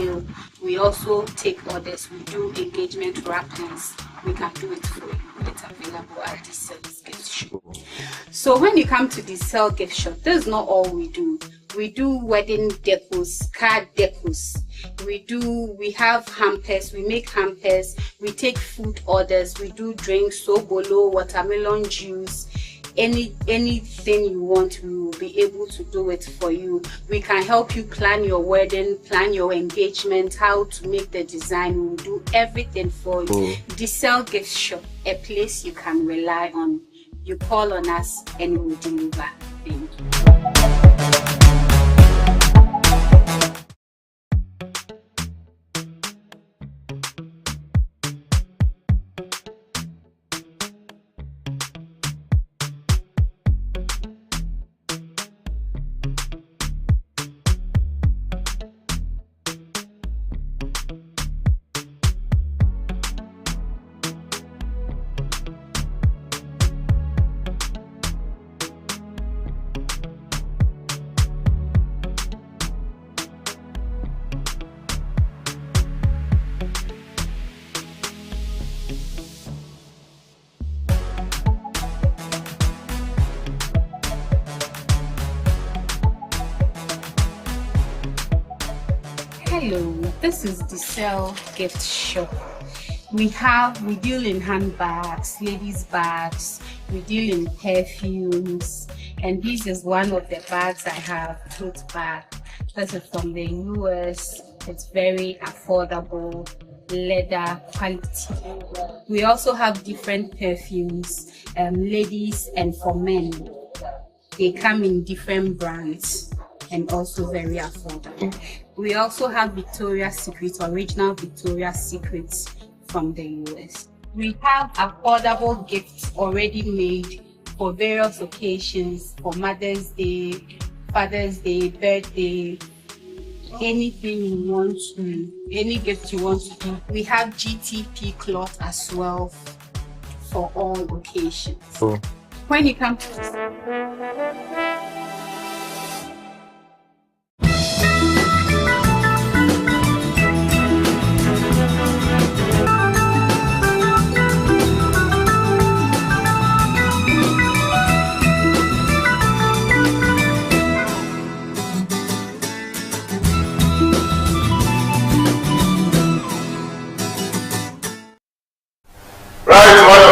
till we also take orders. We do engagement wrappings. We can do it for you. It's available at the Cell's Gift Shop. So when you come to the Cell Gift Shop, that's not all we do. We do wedding decos, card decos. We have hampers, we make hampers, we take food orders, we do drinks, sobolo, watermelon juice, anything you want, we will be able to do it for you. We can help you plan your wedding, plan your engagement, how to make the design. We will do everything for you. The Cell Gift Shop, a place you can rely on. You call on us and we will deliver. Thank you. Hello, this is the Cell Gift Shop. We deal in handbags, ladies' bags, we deal in perfumes, and this is one of the bags I have, tote bag. This is from the US. It's very affordable, leather quality. We also have different perfumes, ladies and for men. They come in different brands and also very affordable. We also have Victoria's Secret, original Victoria's Secret from the US. We have affordable gifts already made for various occasions, for Mother's Day, Father's Day, birthday, anything you want to, any gift you want to do. We have GTP cloth as well for all occasions. When you come to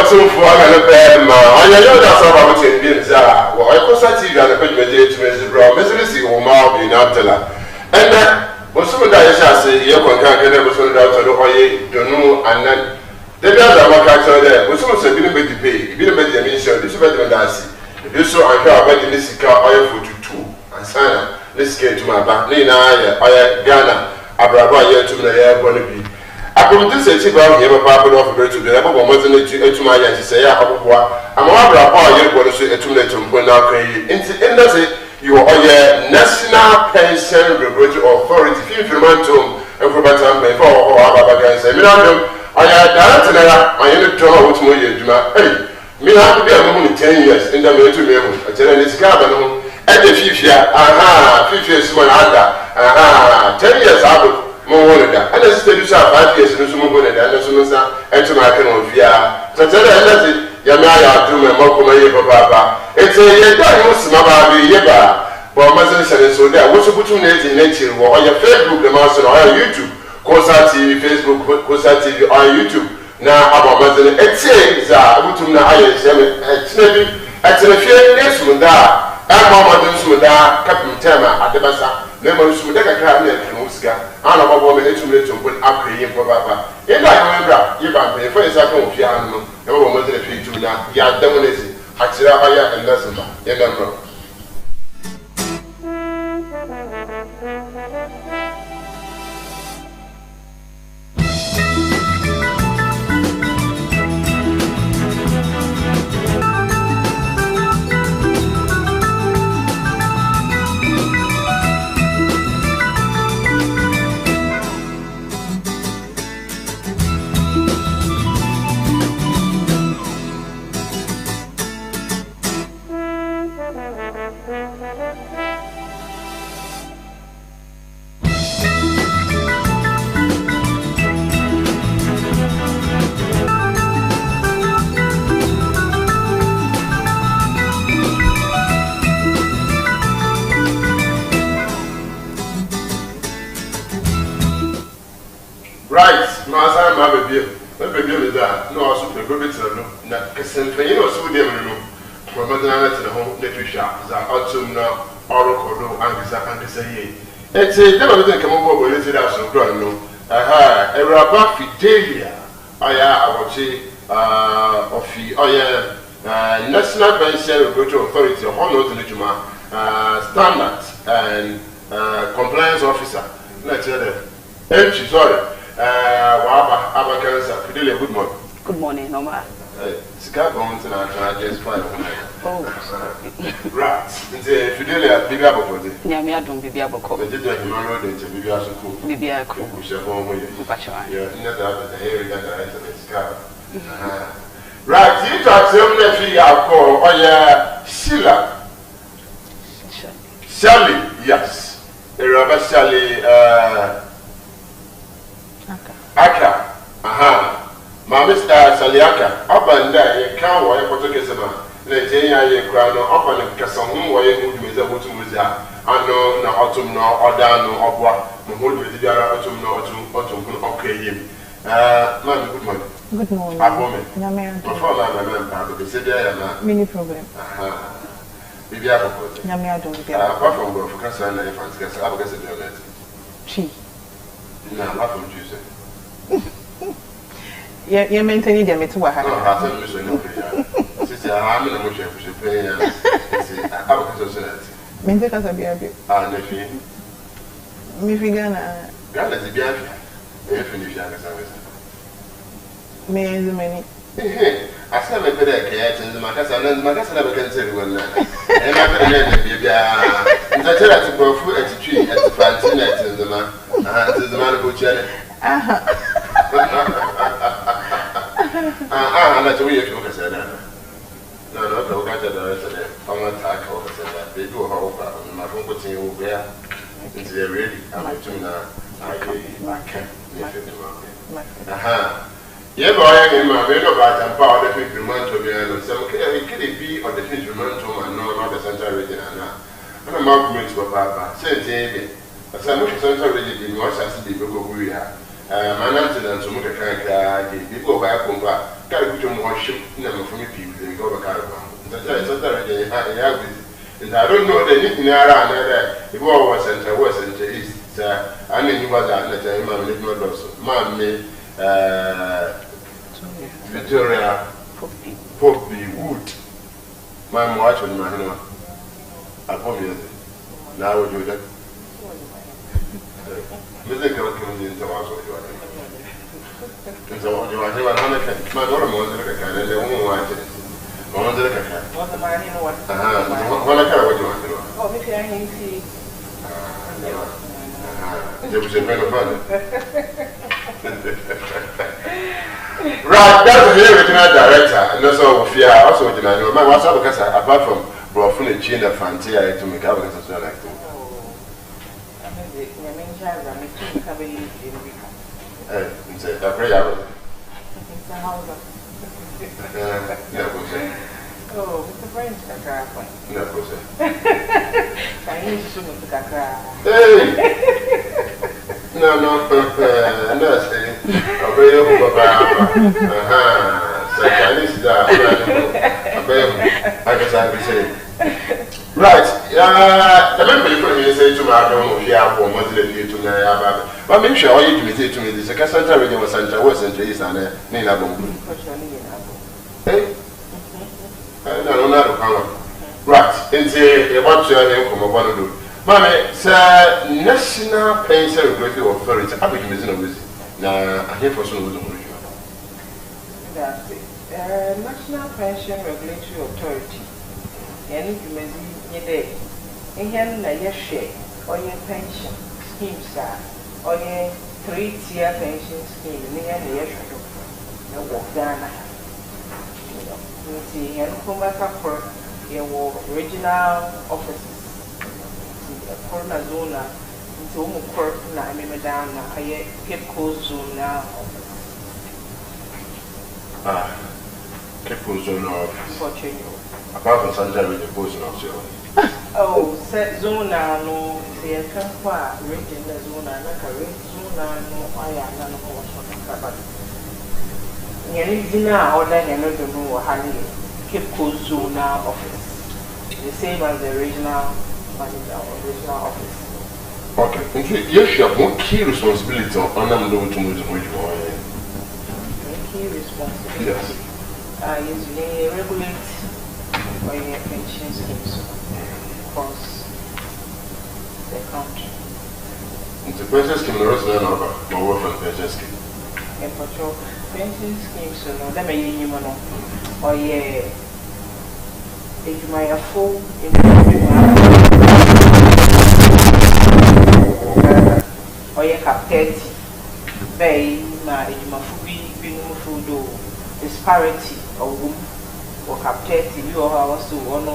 so for a bad man, I know that's about it. Well, I was at you and I put my day to Mr. Brown, Mr. Omar in Abdallah. And that was some of that I say, you can never send out to the Oye, don't know, and then the other character there was some said, didn't be paid, didn't be the mission, this is better than that. You saw I care about this car, I have two, and Sana, let's get to my back. Nina, I Ghana, Abraham, to the air, going to be. I come to say to you, Papa, of the to the level of what to my to say, I'm a year to say to let him put out you are a National Pension Regulatory Authority, if you want to, and for better before or Abba can say, I had that, I am told what more you do. Hey, me have to be a woman 10 years in the military memo, a tennis cabin, and the 5 years, 5 years, 10 years out. More than that. And I still 5 years in the Sumo and the Sumasa and to my kind of Via. So tell her, Yamaya, do my Mokoma Papa. It's a year that was Mama Yeba. But Master said so there. What's a good in nature or your Facebook, the master or YouTube, Cosa TV, Facebook, Cosa TV or YouTube. Now, about Master, it says, Utuna, I am at the few days from that. I'm Mama Smuda, Captain Tema at the Bassa. Never Sumudaka Cabinet and Muska. I don't know what to put up here for Papa. In I remember, you can pay for a second of Piano, no one was in a few to that. Ya dominating, Hatsiraya and Lazima, Yagam. Right, Master, my baby. My baby is that. No, also the baby to know. That Cassin Fayno, so dear, my mother and the home, the fish shop, the autumn now, Oracle, and say, it's a devil that come over with it as a grown. Aha, a rabba fidelia. I would say, National Pension Regulatory Authority, Honor to Juma, Standard and Compliance Officer. Let's say that. Sorry. Abakansa, Fidelia, good morning. Good morning, Noma. Scar bones and I just fine. Oh, Right. Fidelia, Bibia Boko. Yamia don't be able to They did a human road into Bibia School. Bibia Cool. We shall go with you. You're never the area that I entered the scar. Right, you talk some nephew I'll call, oh yeah, Sheila. Sally, yes. A rubber Sally, Aka, aha, my Mr. Saliaka, up and there, a cow or a Portuguesema, Letania, a crown, up and Casson, where you would be able to use that. I know no autumn, no Odano, or what, the whole with the autumn, no autumn, okay, him. Ma'am, good morning. Good morning. A woman. Before my member, because there are many problem. Maybe I propose. Yamia don't be apart from go for cancer and infants, I guess it's she. No, apart from Tuesday. You're maintaining them to what happened. I tell you, so no prayer. Sister, I'm in a motion for she pay and I will society. Maintain us a beer. Ah, nephew. Mifigana. Ghana is a beer. If you service. Me is many. I said, I better catch and the Macassa and Macassa never can say one. And I'm going to be a tell to go through at the tree at the fancy net and the man who chatted. That's a way you can say that. No, go catch the rest of them. I'm not attack or say that. They do a whole problem. My phone puts you there. It's ready. I'm going to now. I can't. Aha. Yeah, boy, I'm going to buy some powder to remind to be and so can it be or the fish remind to my no the central region and now. And a mouth makes for Papa. Say, David. As I wish central region was as the people we are. My answer and so much a kind of go back home. Got to put more ship number for me people and go back out. Central region, and I don't know the anything around there. If all was central, was central east. I knew you was at the time, I'm little also. Mammy, Victoria, Poppy, Wood. My watch on my hand. I promise. Now, would you that? Mr. Comes into our social. And so you are here, my daughter was like a kind of the woman watching. One of the cat. What's the man in what? What I care what you want to know. Oh, if I see. There was a man of fun. Right, that's the original director, and that's all we fear. Also, the man, what's up because apart from Brofun and Chin and Fantia to make up as well like that. And say, I pray out. Oh, Mr. French, no, no, say, obey your papa. So Chinese that I guess I would say. Right, the member you put me say to my don't hear for monthly to my but make sure all you do to me this a Cassandra radio was Santa West and Jays and Nina Bong. Hey? No, not a power. Right, and say, what's your name from a one do? Mammy, sir, National Pension Regulatory Authority, I'll be using a visit. Now, I hear for some of the That's it. National Pension Regulatory Authority. Any you day. In here, your share or your pension scheme, sir, or your 3-tier pension scheme, and the year should walk down. You see, and come back up for your original offices. Corona zone into Mukor, I remember down, I get cold zone now. Cape Zone of Fortune. apart from Santa with the post of Oh, set zona no, the Campa, region the zona, zona no, I am none of us. Yanizina or then another no, honey, Cape Coast zona office. The same as the regional manager or regional office. Okay, yes, you have one key responsibility on them to Key responsibility. Yes. Is they regulate or your pension schemes across the country. The pension scheme is not about more from pension scheme. And for your pension schemes, so no, let me hear you know, or yeah, if you might afford or your captain, bay, my fubi, being food disparity or womb or captivity, you or was to one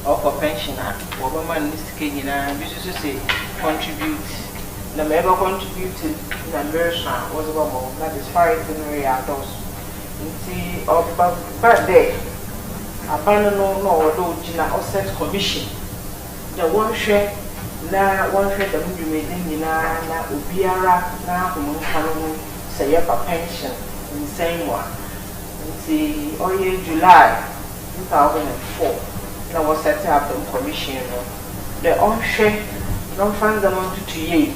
or pensioner or woman is taking and business say contribute. The member contributed in America was about more that disparity in area those. See, of bad day. Abandon no or Gina or set commission. The one share na one share the movie made na Ubiara na Human say a pension in the same one. The July 2004, that was set up the commission. The on-share non-funds amount to 2 years.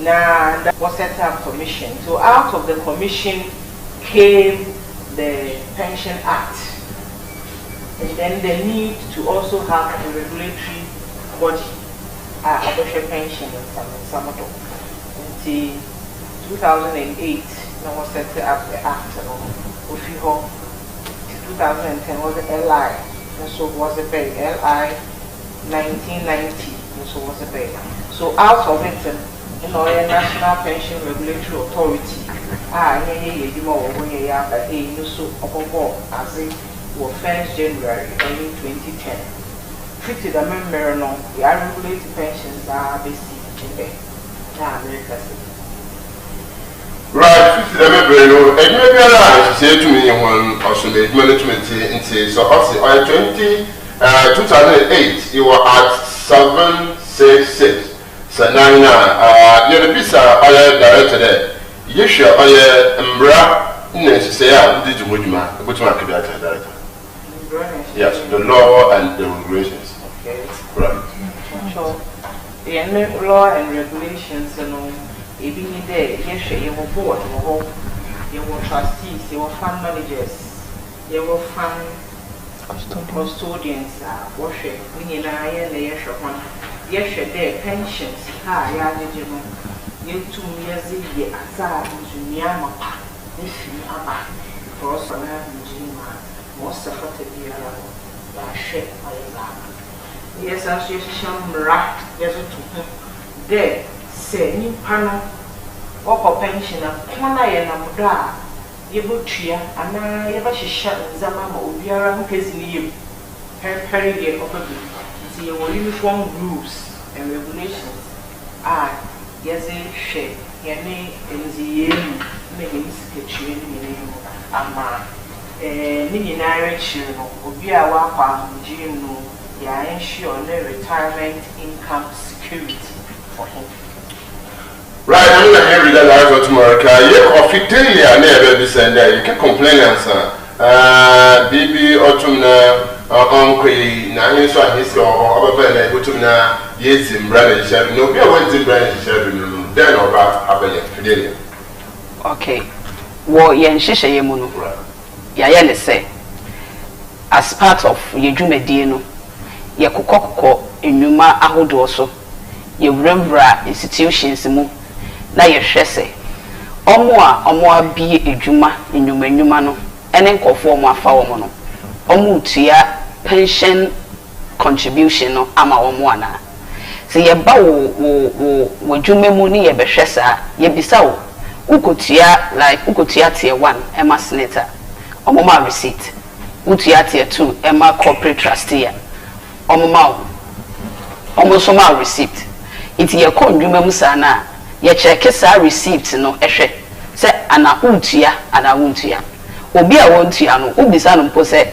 Now that was set up commission. So out of the commission came the Pension Act, and then the need to also have a regulatory body, a pension in Samato. Until 2008, that was set up the act. 2010 was the LI, and so was the pay. LI 1990, and so was the pay. So out of it, National Pension Regulatory Authority, as it was 1st January 2010. Treated a member no, the regulated pensions are basically in there. Right, the member, and maybe I say to me one also made management in so also 2008 you were at 766. So now you're the visa I director there. You sure I am necessary did you which one could be director? Yes, the law and the regulations. Okay. Right. So the law and regulations even there, yes, you will board, you will trustees, you will fund managers, you will fund custodians, worship, meaning I and the yes, one, yes, their pensions, you 2 years a year, as I to Miyama, if you are for us, I have most of what a year ago, share my yes, as you shall rat, yes, to there. Say, new panel or pension, a corner and a muda, you would cheer, and I ever shut Zamama or Biara case in you. Her period of a see your uniform rules and regulations. Yes, a share, your name in the year, making sketch in the name of Millionaire children, or be a wapa, Jim, ya ensure no retirement income security for him. Right, I'm going to read that out tomorrow. You coffee daily and never be sent there. You can complain, answer. Baby, autumn, uncle, now you saw his or other autumn, yes, in brand shadow. No, we are went in brand shadow, then or about Fidelia. Okay. War yen shisha yemuno. Yayane say, as part of Yejume Dino, Yakukoko in Numa Ahodoso, your Rembra institutions mu. Na yehwe se omo a bi edwuma enyuma no ene nkofo omo afa wo no omo tua pension contribution no ama omo ana se ye ba wo dwuma mu ni ye behwe sa ye bisa wo ukotua like ukotua tier 1 ema senator omo ma receipt utua tier 2 ema corporate trustee omo ma omo so ma receipt iti ye ko dwuma mu sana ye check sa receipt no ehwe se ana untua obi a wontua no ubisa no mpo se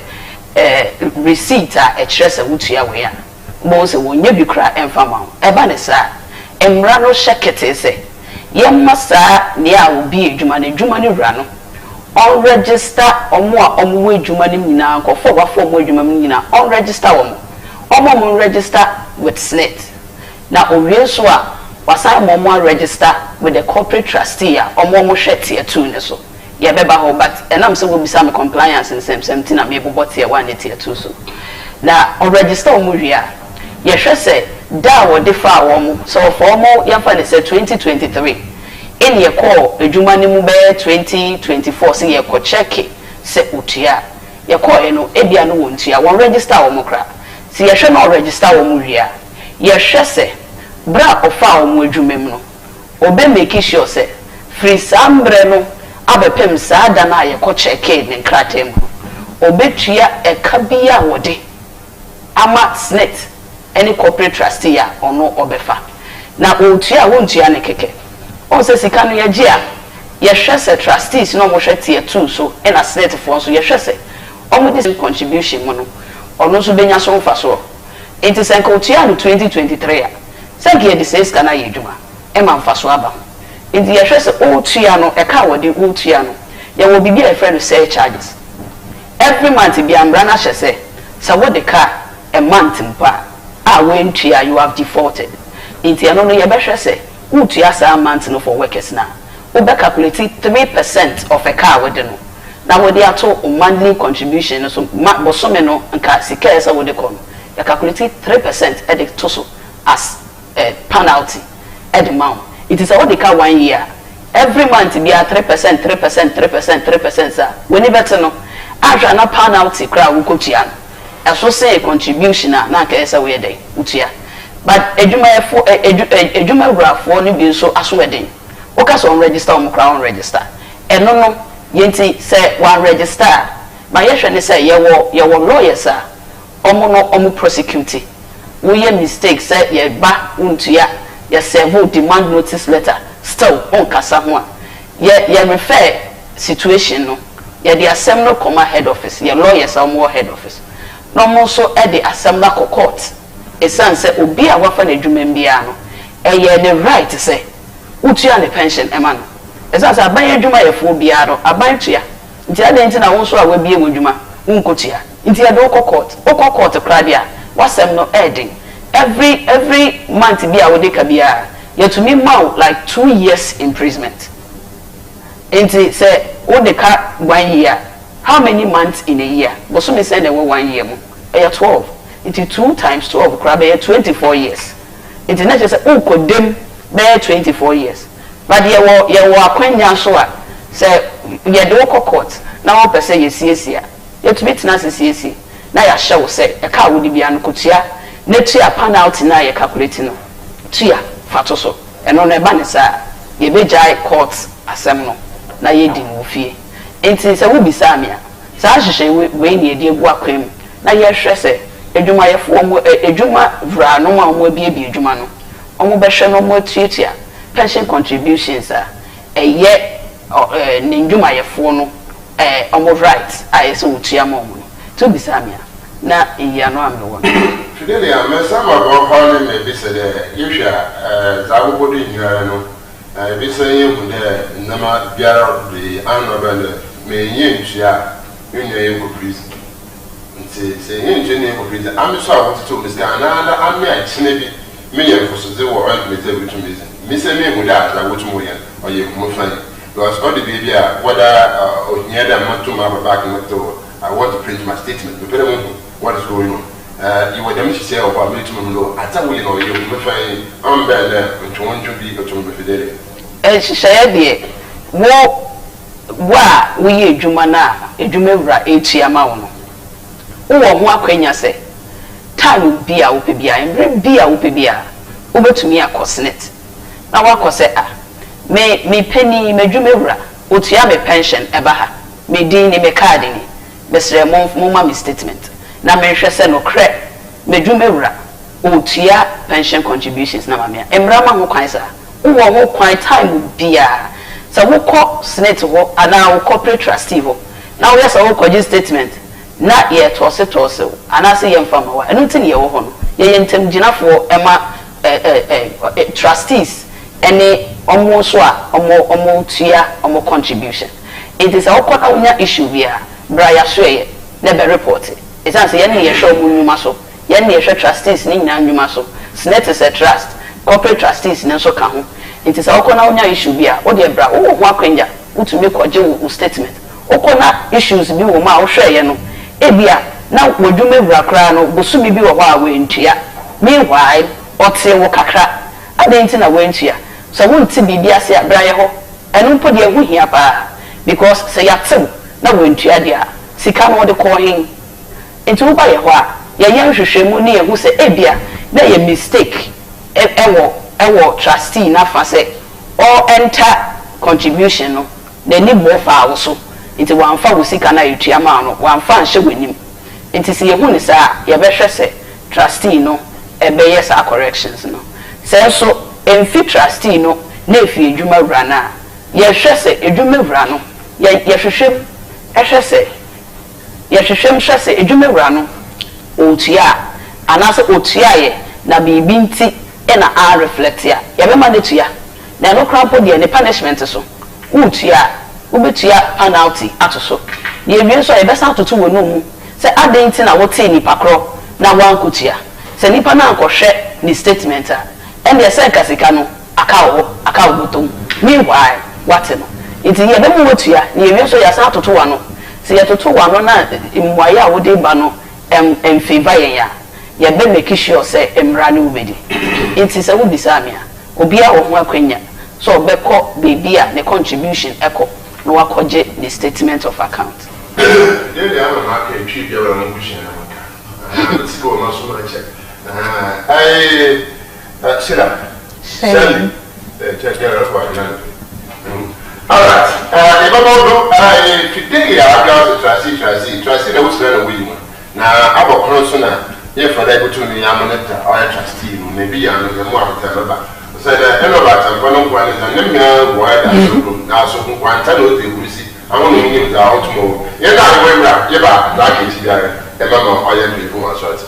receipt a e kire se wutua we ya bo se wonye bi kra emfa ma eba ne sa emra no hyekete se yemma saa ne a obi adwuma ne adwuma ne wura no on register omo a omo we adwuma ne nyina nkofo wafo omo adwuma ne nyina on register omo register with SNIT na owie so a wasan omo register with the corporate trustee a omo hwete etu ne so ye beba ho but enam se wo bisa me compliance nsem tina me bobot ye one tie etu so na on register omo wia ye hwe se da wo defa omo so for omo ye fa ne se 2023 in ye call adwuma ne mu be 2024 se ye ko check se utua ye call eno ebia no wontua won register omo kra si ye hwe na register omo wia ye hwe se bra ofa omo adwuma mu no obe make sure se free sambre no abepem saa da na ye ko check ne nkratem obetua ekabia wode ama SNIT any corporate trustee ya ono obefa na otua wontua ne keke on se sika no ye gia ye hwese trustees no mo hwete ye tu so e na SNIT fo so ye hwese omo dis contribution mo no ono so benya so mfa so enti se nka otua no 2023 a se ge de se sika na ye dwuma e ma mfa so aba enti ye hwese otua no e ka wode otua no ye wo bibi e friend say charges every month bi amra na hwese se wo de car a month mpa a when tua you have defaulted enti ano no ye be hwese utua sa month no for workers na we be calculate 3% of a car with no na we dey ato monthly contribution so bosome no nka sika esa we dey come you calculate 3% at the total as a penalty at the amount it is all the car 1 year every month be a 3% sir when you better no aja na penalty kra we kotua no eso say contribution na nka esa we dey utua but ejuma wrafo ni bi so asweden o ka so on register on crown register eno no yenti say one register ma ye hwe ne say ye wo lawyers a omo prosecute we ye mistake say ye ba untua ye serve demand notice letter still on kasa ho a ye refer situation no ye the assembly comma head office ye lawyers a omo head office no mo so e the assembly court esan se obi a wafa na adwuma mbia no eye the right say utua ne pension ema no esan se aban adwuma ye fo bia no aban tua nti ade nti na won so a wabie wodwuma unkotua nti ade okọ court kra dia wasem no ending every month bia wode ka bia yetumi maw like 2 years imprisonment nti se wode ka 1 year how many months in a year but so me say na 1 year mu eye 12 into 2 times 12 crab 24 years international say o kodem be 24 years but ye wo akwanya so a say ye de wo court na wo pese ye siesia ye to bit na siesie na ya hye wo say e ka wo di bia no kotua na tua penalty na ye calculate no tua fato so eno na e ba ne sa ye be jai court asem no na ye di wo fie enti say wo bisa me a sa hwehwe we ne edi egu akwam na ye hwe say edwuma yefo omo edwuma vra no ma omo bie edwuma no omo behwe no omo tuatua pension contributions a eye ne edwuma yefo no omo right ayeso utua ma omo to bisamia na iya no amewon today am sama go hall me bi se de yehwa za go bodo nyara no bi se ye hu de nama biara de anobele me yin tua nyen ko please say engineer for reason I'm sure I want to Mr. Another I'm a chineby me for so they were on with every reason. Miss me would ask I would more or you more funny because all the baby whether near them want to my back in the door I want to print my statement but what is going on you were them to say about me to know I tell you know you will find I'm better to want to be fidelity she said wa we adwuma na adwuma wura echiama wo no wo ho akwanya se time bia wo pe bia emre bia wo pe bia wo betumi akosnet na wakose me penny me dwuma wura otua me pension eba ha me din ni me card ni besre mo ma me statement na me hwese se no kre me dwuma wura otua pension contributions na ma me emra ma ho kwan sa wo ho kwan time bia so wo ko SNIT ho ana wo corporate trustee ho na wo yes wo ko statement na ye tose ana se ye mfama wa enu tin ye wo ho no ye yentem gina for ema trustees any omo so a omo tua omo contribution it is a okona unya issue bia bra ya so ye na be report it say ye na ye show mu nyuma so ye na ye show trustees ni nyina nyuma so senate is a trust corporate trustees ne so ka ho it is a okona unya issue bia o de bra wo ho akwanja utumi kwaje wo statement okona issues bi wo ma wo hwe ye no ebia na wodwuma bra kra no bosumi bi wo ho a wentua meanwhile ote wo kakra adenti na wentua so wonti bibia ase abra ye ho enu mpo de ehu hia pa because say yatem na wentua dia sika no de ko hin enti wo ba ye ho a ye hwehwemu ne ehu se ebia na ye mistake ewo trustee na fa se all enter contribution no the ni bo fa wo so enti wan fa wo sika na yetua ma no wan fa nhye wanim enti se ye hu ne sa ye be hwe se trustee no ebe yes corrections no say so emfi trustee no na efi edwuma wura na ye hwe se edwuma wura no ye hwehwem ehwe se ye hwehwem hwe se edwuma wura no otua anase otua ye na bibi nti na a reflect ya ye be ma de tua na no krampo de ne punishment so utua ubetua penalty atoso ye wie so ye be sa atoto wo no mu se adenti na wote nipa kro na wankutua se nipa na ankohwe ni statement a and the say kasika no aka obotom meanwhile what no iti ye be mu wotua ye wie so ya sa atoto wa no se ye toto wa no na mwaye a wode ba no favor yen ya ye be make sure say emra ne ubedi iti se wo bisamia obi a wo ho akwanya so obekọ baby a the contribution eko no wakoje the statement of account dey am na ka twi bia wa mo kushina maka let's go na so na check Sila Sally check your report now. All right ibabo do today ya ga trustee na wusi na wi mu na abokro so na ye for that go to me amoneta or trustee no na bi ya no mo ahota ba so the eno ba tan kono kwa na nem na bo ada so na so kwanta no de kurisi awon no ni da outmo ye na we bra ye ba da ke ti ya e ma ma o ye bi fu ma short.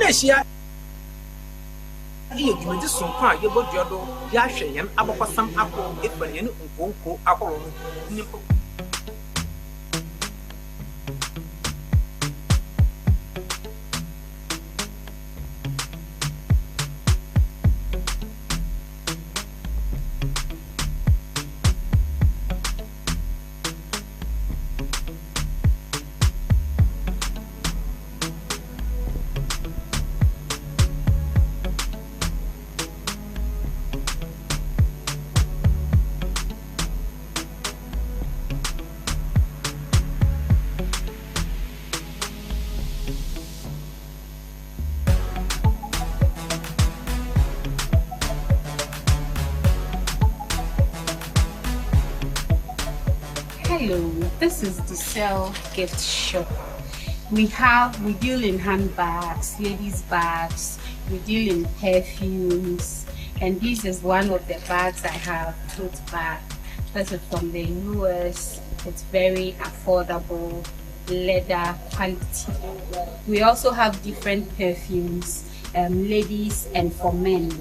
Asia you do this so far you both do ya hwe yen abokosam akọ efanye ne nkonko akọrọ no Hello, this is the Cell Gift Shop. We deal in handbags, ladies' bags, we deal in perfumes, and this is one of the bags I have, tote bag. This is from the US. It's very affordable. leather quality. We also have different perfumes, ladies and for men.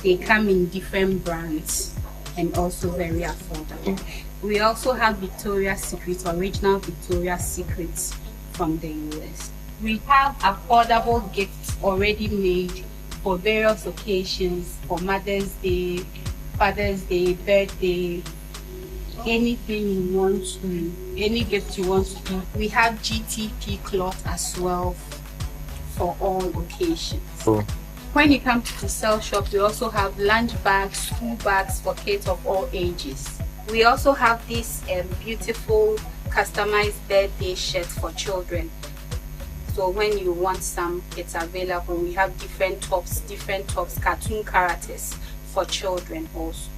They come in different brands and also very affordable. We also have Victoria's Secret, original Victoria's Secret from the US. We have affordable gifts already made for various occasions, for Mother's Day, Father's Day, birthday, anything you want to, any gift you want to do. We have GTP cloth as well for all occasions. When you come to the Cell shop, we also have lunch bags, school bags for kids of all ages. We also have this beautiful customized birthday shirts for children. So when you want some, it's available. We have different tops, cartoon characters for children also.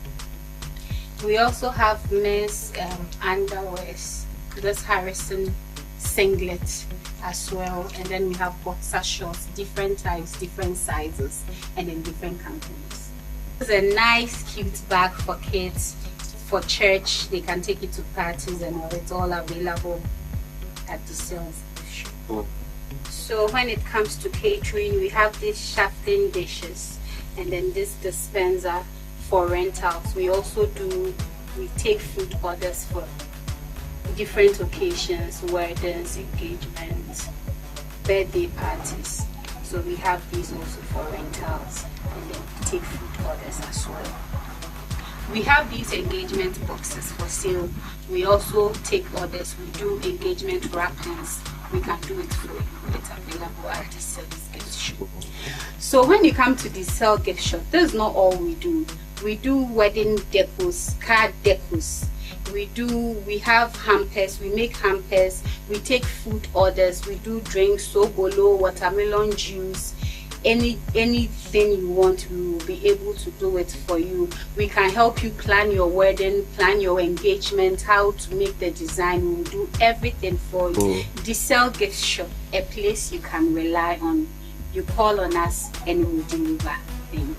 We also have men's underwears, this Harrison singlet as well, and then we have boxer shorts, different types, different sizes, and in different companies. It's a nice cute bag for kids, for church. They can take it to parties and all. It's all available at the sales shop. So when it comes to catering, we have these shafting dishes and then this dispenser for rentals. We take food orders for different occasions, weddings, engagements, birthday parties. So we have these also for rentals and then we take food orders as well. We have these engagement boxes for sale. We also take orders. We do engagement wrappings. We can do it for you. It's available at the Cell's gift shop. So when you come to the Cell gift shop, this is not all we do. We do wedding decos, card decos. We have hampers, we make hampers, we take food orders, we do drinks, sobolo, watermelon juice, anything you want, we will be able to do it for you. We can help you plan your wedding, plan your engagement, how to make the design. We will do everything for you. The Cell gift shop, a place you can rely on. You call on us and we will deliver. Thank you.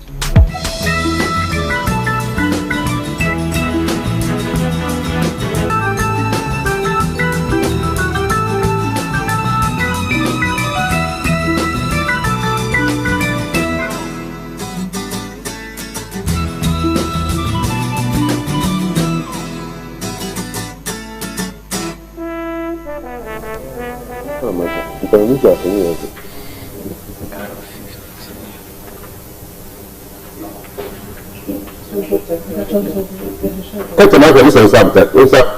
That's another listen subject. What's up?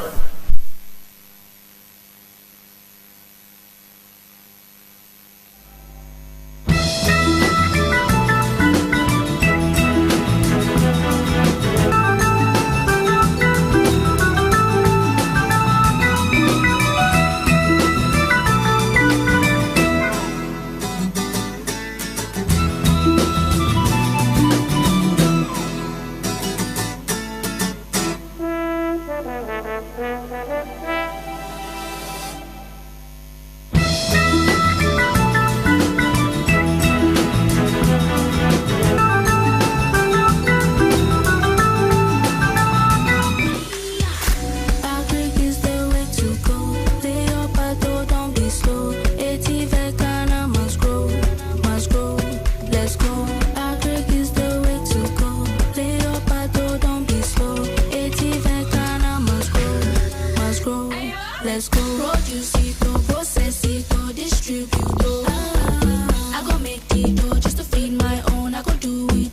Let's go. Produce it, process it, distribute it. I go make it just to feed my own. I go do it.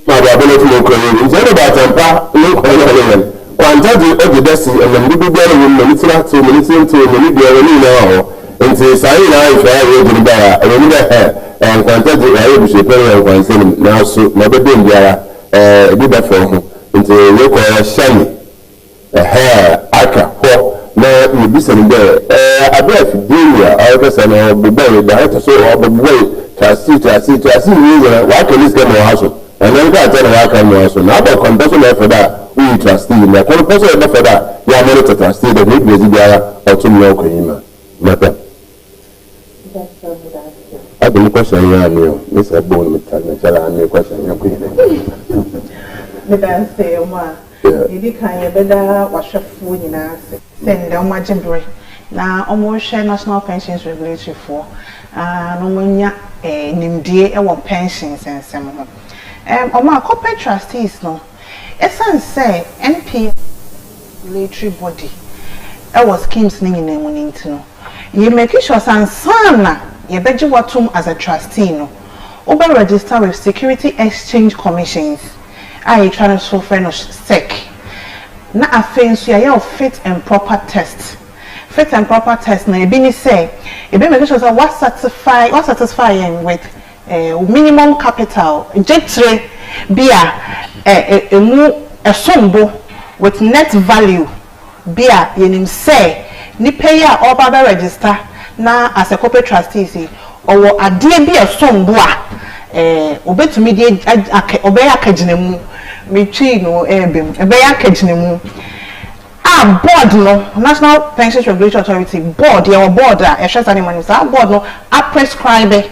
My ability to create is about a local nkwantaji oge desi ɛnam dudu biara wɔ mu nitiri ato mu nitiri nto mu ni biara ni na hɔ nti saa yi na ahwɛ a yɛ gyina bara ɛwɔ mu dɛ nkwantaji ayɛ busu pɛrɛ nkwansɛm na so na ɔbɛbɛn biara ebi bɛ fɛ ho nti yɛkɔ hyɛn aka hɔ na yɛbisa no dɛ abɛɛ fidie a ɔrekasa na ɔbɛbɛn director so ɔbɛbɛn trasi yi yɛ waka ne sika ma ɔha so ɛnna nka atɛ na waka ma ɔha so na abɛ kɔmpɔso na ɛfɛ dɛ uyi trustee na kɔmpɔso yɛ bɛfɛ dɛ yɛ amɔne tɛ trustee dɛ ne bɛzi biara ɔtum na ɔkɔ yi ma mɛpɛ. adi mu kɔsɛn yɛ ami o ne sɛ bɔn mi ta ne kyɛlɛ ami kɔsɛn yɛ kɔ yi dɛ. ne da nse ɔmo a yɛdi kan yɛbɛda wahwɛfoɔ nyinaa ase sɛ ndɛ ɔmo agye bere na ɔmo hwɛ national pensions regulatory foɔ na ɔmo nya nimdie ɛwɔ pensions nsɛm ho ɔmo a corporate trustees no ɛsan sɛ NPS regulatory body ɛwɔ schemes ne nyinaa mu ne nti no yɛ make sure sansana yɛbɛgye watom as a trustee no wobɛ register with Security Exchange Commissions a yɛtwa no so frɛ no SEC na afei nso yɛyɛ fit and proper test na ebi ni say ebi make sure what satisfy yɛn with minimum capital jetre bia emu esombo with net value bia yenim say ni pay a oba be register na as a corporate trustee say owo ade bia esombo a obetumi de obeya akaginemu metwi no ebem ebeya akaginemu board no National Pensions Regulatory Authority board your board a ehwɛ money sa board no a prescribe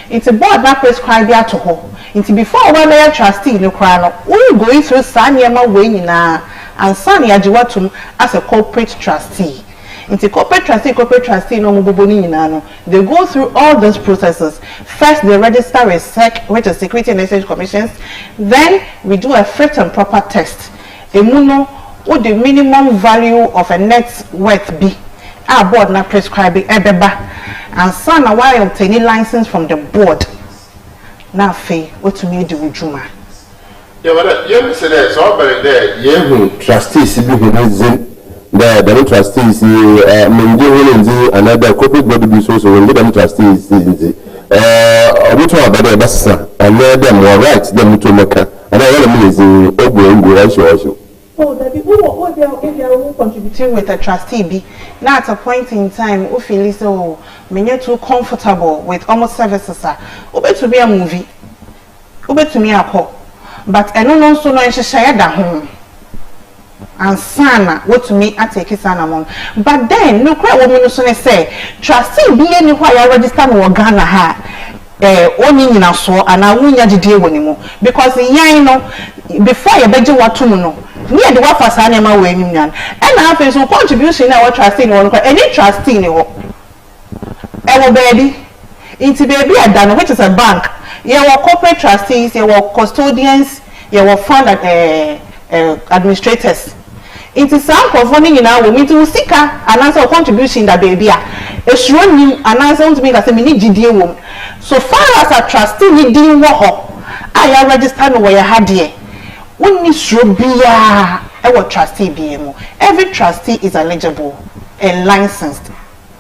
it's board na prescribe ato ho nti before we lay trustee no kra no we going through saa niema we nyina ansa na yajiwatum as a corporate trustee nti corporate trustee no mubobo ni nyina no they go through all those processes. First they register with SEC, which is Security and Exchange Commissions, then we do a fit and proper test emuno what the minimum value of a net worth be our board na prescribing ebeba and son na why obtaining license from the board na fe what to me do juma yeah but you say that so about there you trustees be who the trustees maintain another corporate body be so when them trustees which one about the best and them more right them to make and I want to is ogo oh, the people what they are contributing with a trustee be now at a point in time who feel so many too comfortable with almost services obe to be a movie obe to me a call but I don't know so no share that home and sana what to me I take it sana mon but then no cry woman so say trustee be anywhere register no Ghana ha oni nyina so ana wunya didie woni mu because yan no before you beje watum no ni e de wa fasa na ma we nim nyan and na afi so contribution na what trustee no no any trustee ni ho e wo baby into baby adano which is a bank you were corporate trustees you were custodians you were fund administrators into some performing in our meeting sika and answer contribution that baby it's running and answer to me that me need GDA wom so far as a trustee ni din wo ho I register no where you had here wonni suro bia e wo trustee bia every trustee is eligible and licensed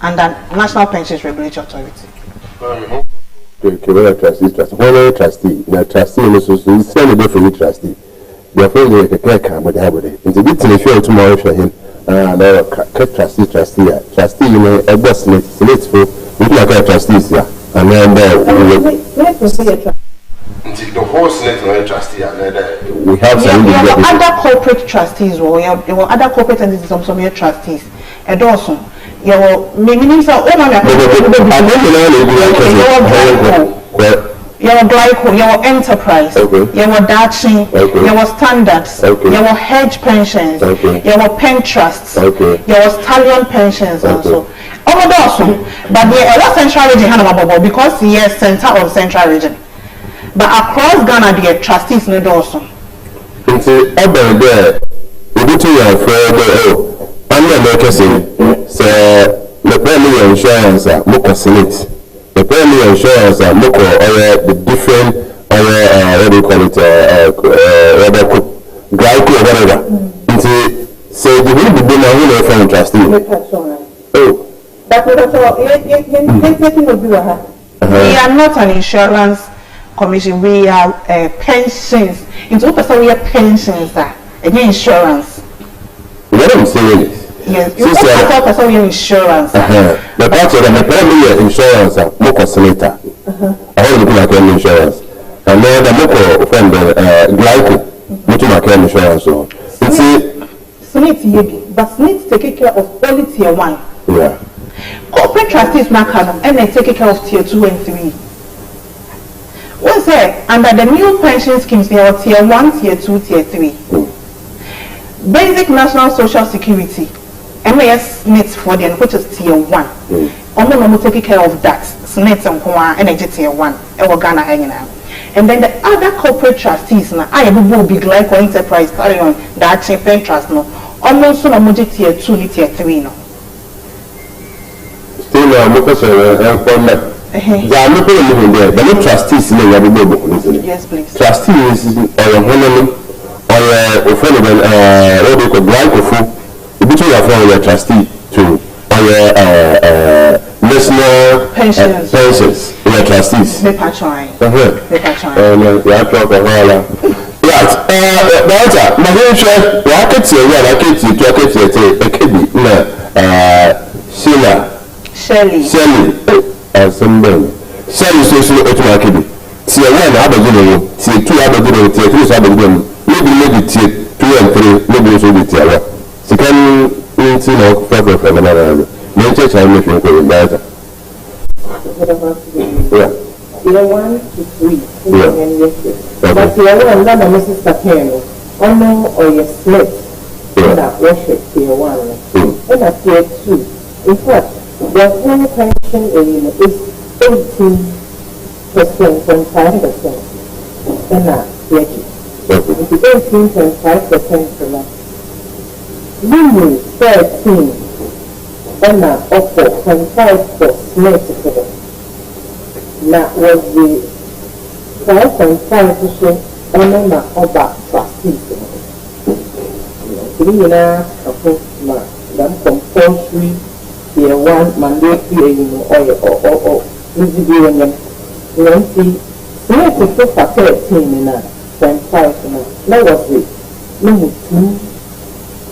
under National Pensions Regulatory Authority. One trustee, the trustee is send different trustee. The friend is a cracker, but I would into bit in the field tomorrow for him. Trustee, you know, a boss select for like a trustees here. And then the whole select trustee, we have some other corporate trustees, or other corporate entities, some your trustees, and also. Your meaning so your glyco, your enterprise, your Dutching, your standards, your hedge pensions, your pen trusts, your stallion pensions also. Over those, but they are central region because yes, center of central region. But across Ghana, the trustees need also. It's there. We do to I'm not say the primary insurance select the primary insurance the different what do you call it glyco or whatever the will be now who from trustee. Oh. But we are not an insurance commission. We are pensions. In two percent, we are pensions. Again, insurance. What I'm saying is. Yes, you also person we insurance. The part of the primary insurance, more later. I want to do like insurance. And then the more from the glyco, which is like insurance. So it's but SNIT take care of only tier 1. Yeah. Corporate trustees now can and they take care of tier 2 and 3. What's that? Under the new pension schemes, there are tier 1, tier 2, tier 3. Basic National Social Security, MAS SNIT for them, which is tier 1. Only take care of that. SNIT and tier 1. Ghana hanging out. And then the other corporate trustees now, I will be like enterprise carry on that champion trust no. Almost so much tier 2, tier 3 no. Still because employment. They are not going there. The new trustees in the yes, please. Trustees or what they call glyco. Between your trustee to national pensions. The trustees. The patron. Right. My future, Sheila. Shelley. Somebody. Shelley social automatically. Tier 1 Aberdeen, tier 2 Aberdeen, tier 3 Aberdeen. Maybe tier 2 and 3, maybe also be tier 1. So can you know, for another? Nature time if you go better. Yeah. Tier 1 to 3. Yeah. But tier 1, that Mrs. Takeno, Ono or your split. That worship tier 1. And at tier 2. In fact, the whole pension is 18% and 5%. And that tier 2. It's 18.5% for that. Minimum 13. And now, of 4.5 for SNIT. That was the 5.5% and then about trustees. You know, of course, them compulsory tier 1 mandatory, or easy doing them. You know, see, SNIT is for 13 in a 0.5. That was it. Number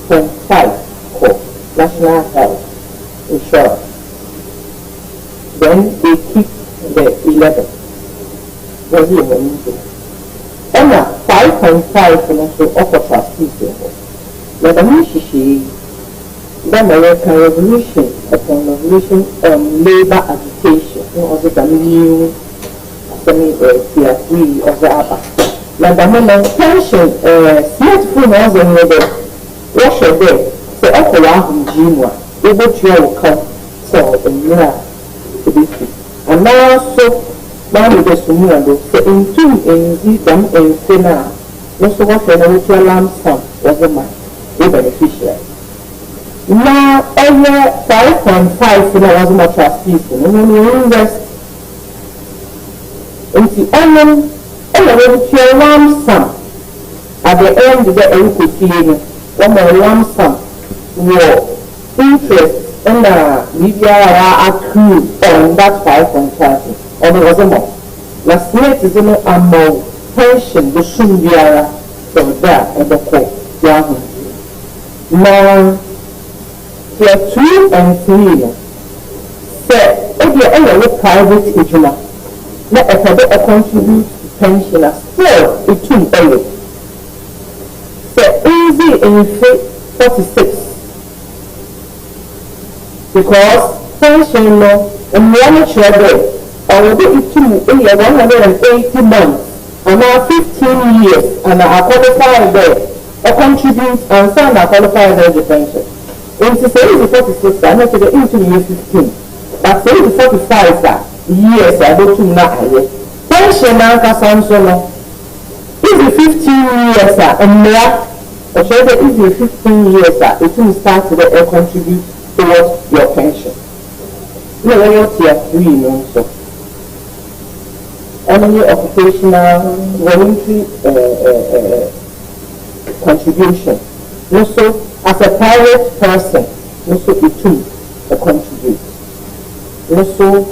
2.5 for national health insurance. Then they keep the 11. Was it and now 5.5 financial offer trustees. Now the mission the American Revolution upon revolution labor agitation. Also the new tier 3 of the ABBA. Now the moment pension smartphone was in the Russia there. So offer one Jima. Able to come so in here to be free. And now so now we just move and so in two in them in Sena. Also what for the lamb sum was a man, a beneficiary. Now over 5.5 was my trustees, and when we invest into the lamb sum at the end of the equity, one more lamb sum war interest and media accrued on that 5.5 and it was a more. Last night is in a more pension the soon be from there and the court. Now tier 2 and 3 say if you're in a private ejuma let a contribute to pension still it too early. So easy in 46 because pension law and monitor there already it too in 180 months and now 15 years and I qualify there or contribute and sign I qualify there the pension. Into say the 46 I know to the into year 15 but say the 45 years I go to now pension now can so if the 15 years and more or show that if the 15 years it will start to contribute towards your pension. You know your tier 3 also. Any occupational voluntary contribution Also, as a private person, also it too contribute. Also,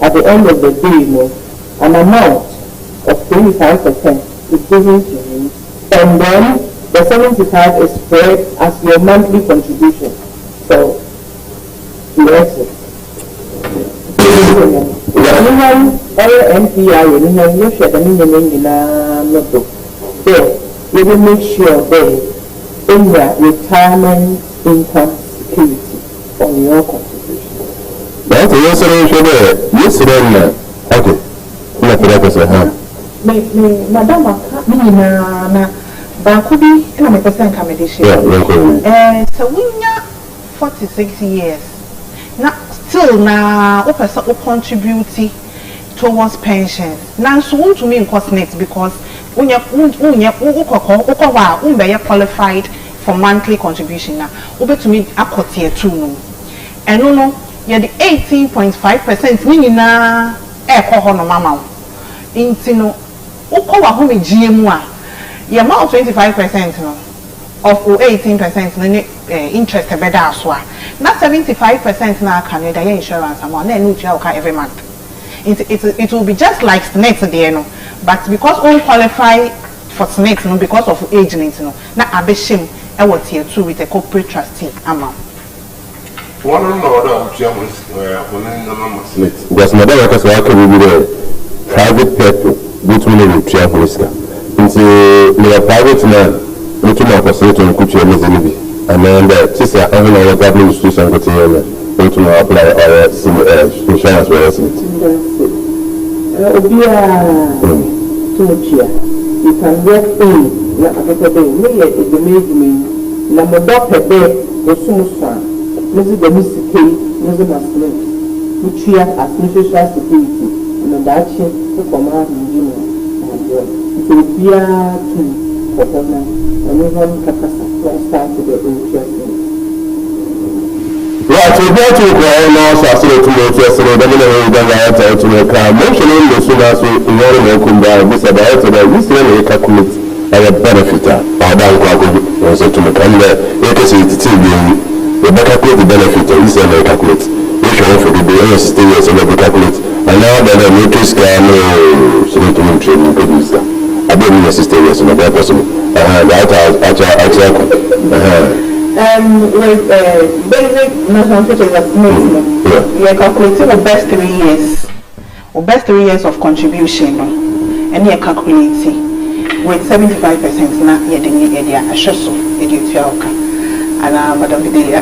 at the end of the day, an amount of 25% is given to you, and then the 75 is spread as your monthly contribution. So, yes. Anyone, NPI, anyone, you should you will make sure that in your retirement income security on your contribution. That's the answer. Yesterday, okay. Madam, Bakubi, and I'm a person accommodation. So we are 46 years. Now, still now, we contribute towards pensions. Now, so to me, net because when you qualified for monthly contribution now, over to me, I got here too. And no, you're the 18.5%. We na no mama. Intino, Okowa home GMA. You're about 25% of 18% interest a better as well. Not 75% now Canada insurance amount every month. It will be just like SNET there, but because we qualify for SNET because of age limit, now I be shame I was here too with a corporate trustee amount. One of the because Madam Workers will be the private people, which will be Chia Whisker. Into the private man, looking at a certain country and then the sister, I don't know what government institution to apply our insurance for us. You can get in the management, number doctor there, the soon son, Mrs. the Mississippi, Mrs. Muslim, which we have as social security, and the Dutch command in June. It will be a two for and even Kakasa start to the interest. Right, so go to the house, I say to the yesterday, the minute we to the car, mentioning the soon as we come down, this about this really calculate a benefit. I don't go to the camera, it is the calculate the benefit, and this is calculate. If you want to be the stay as a calculate, and now that the notice can so to training producer. I don't need a sister, yes, and that person. With basic national security estimate, you are calculating the best 3 years, or best 3 years of contribution, and you are calculating with 75% now. You didn't get a shustle, and Madam Vidalia,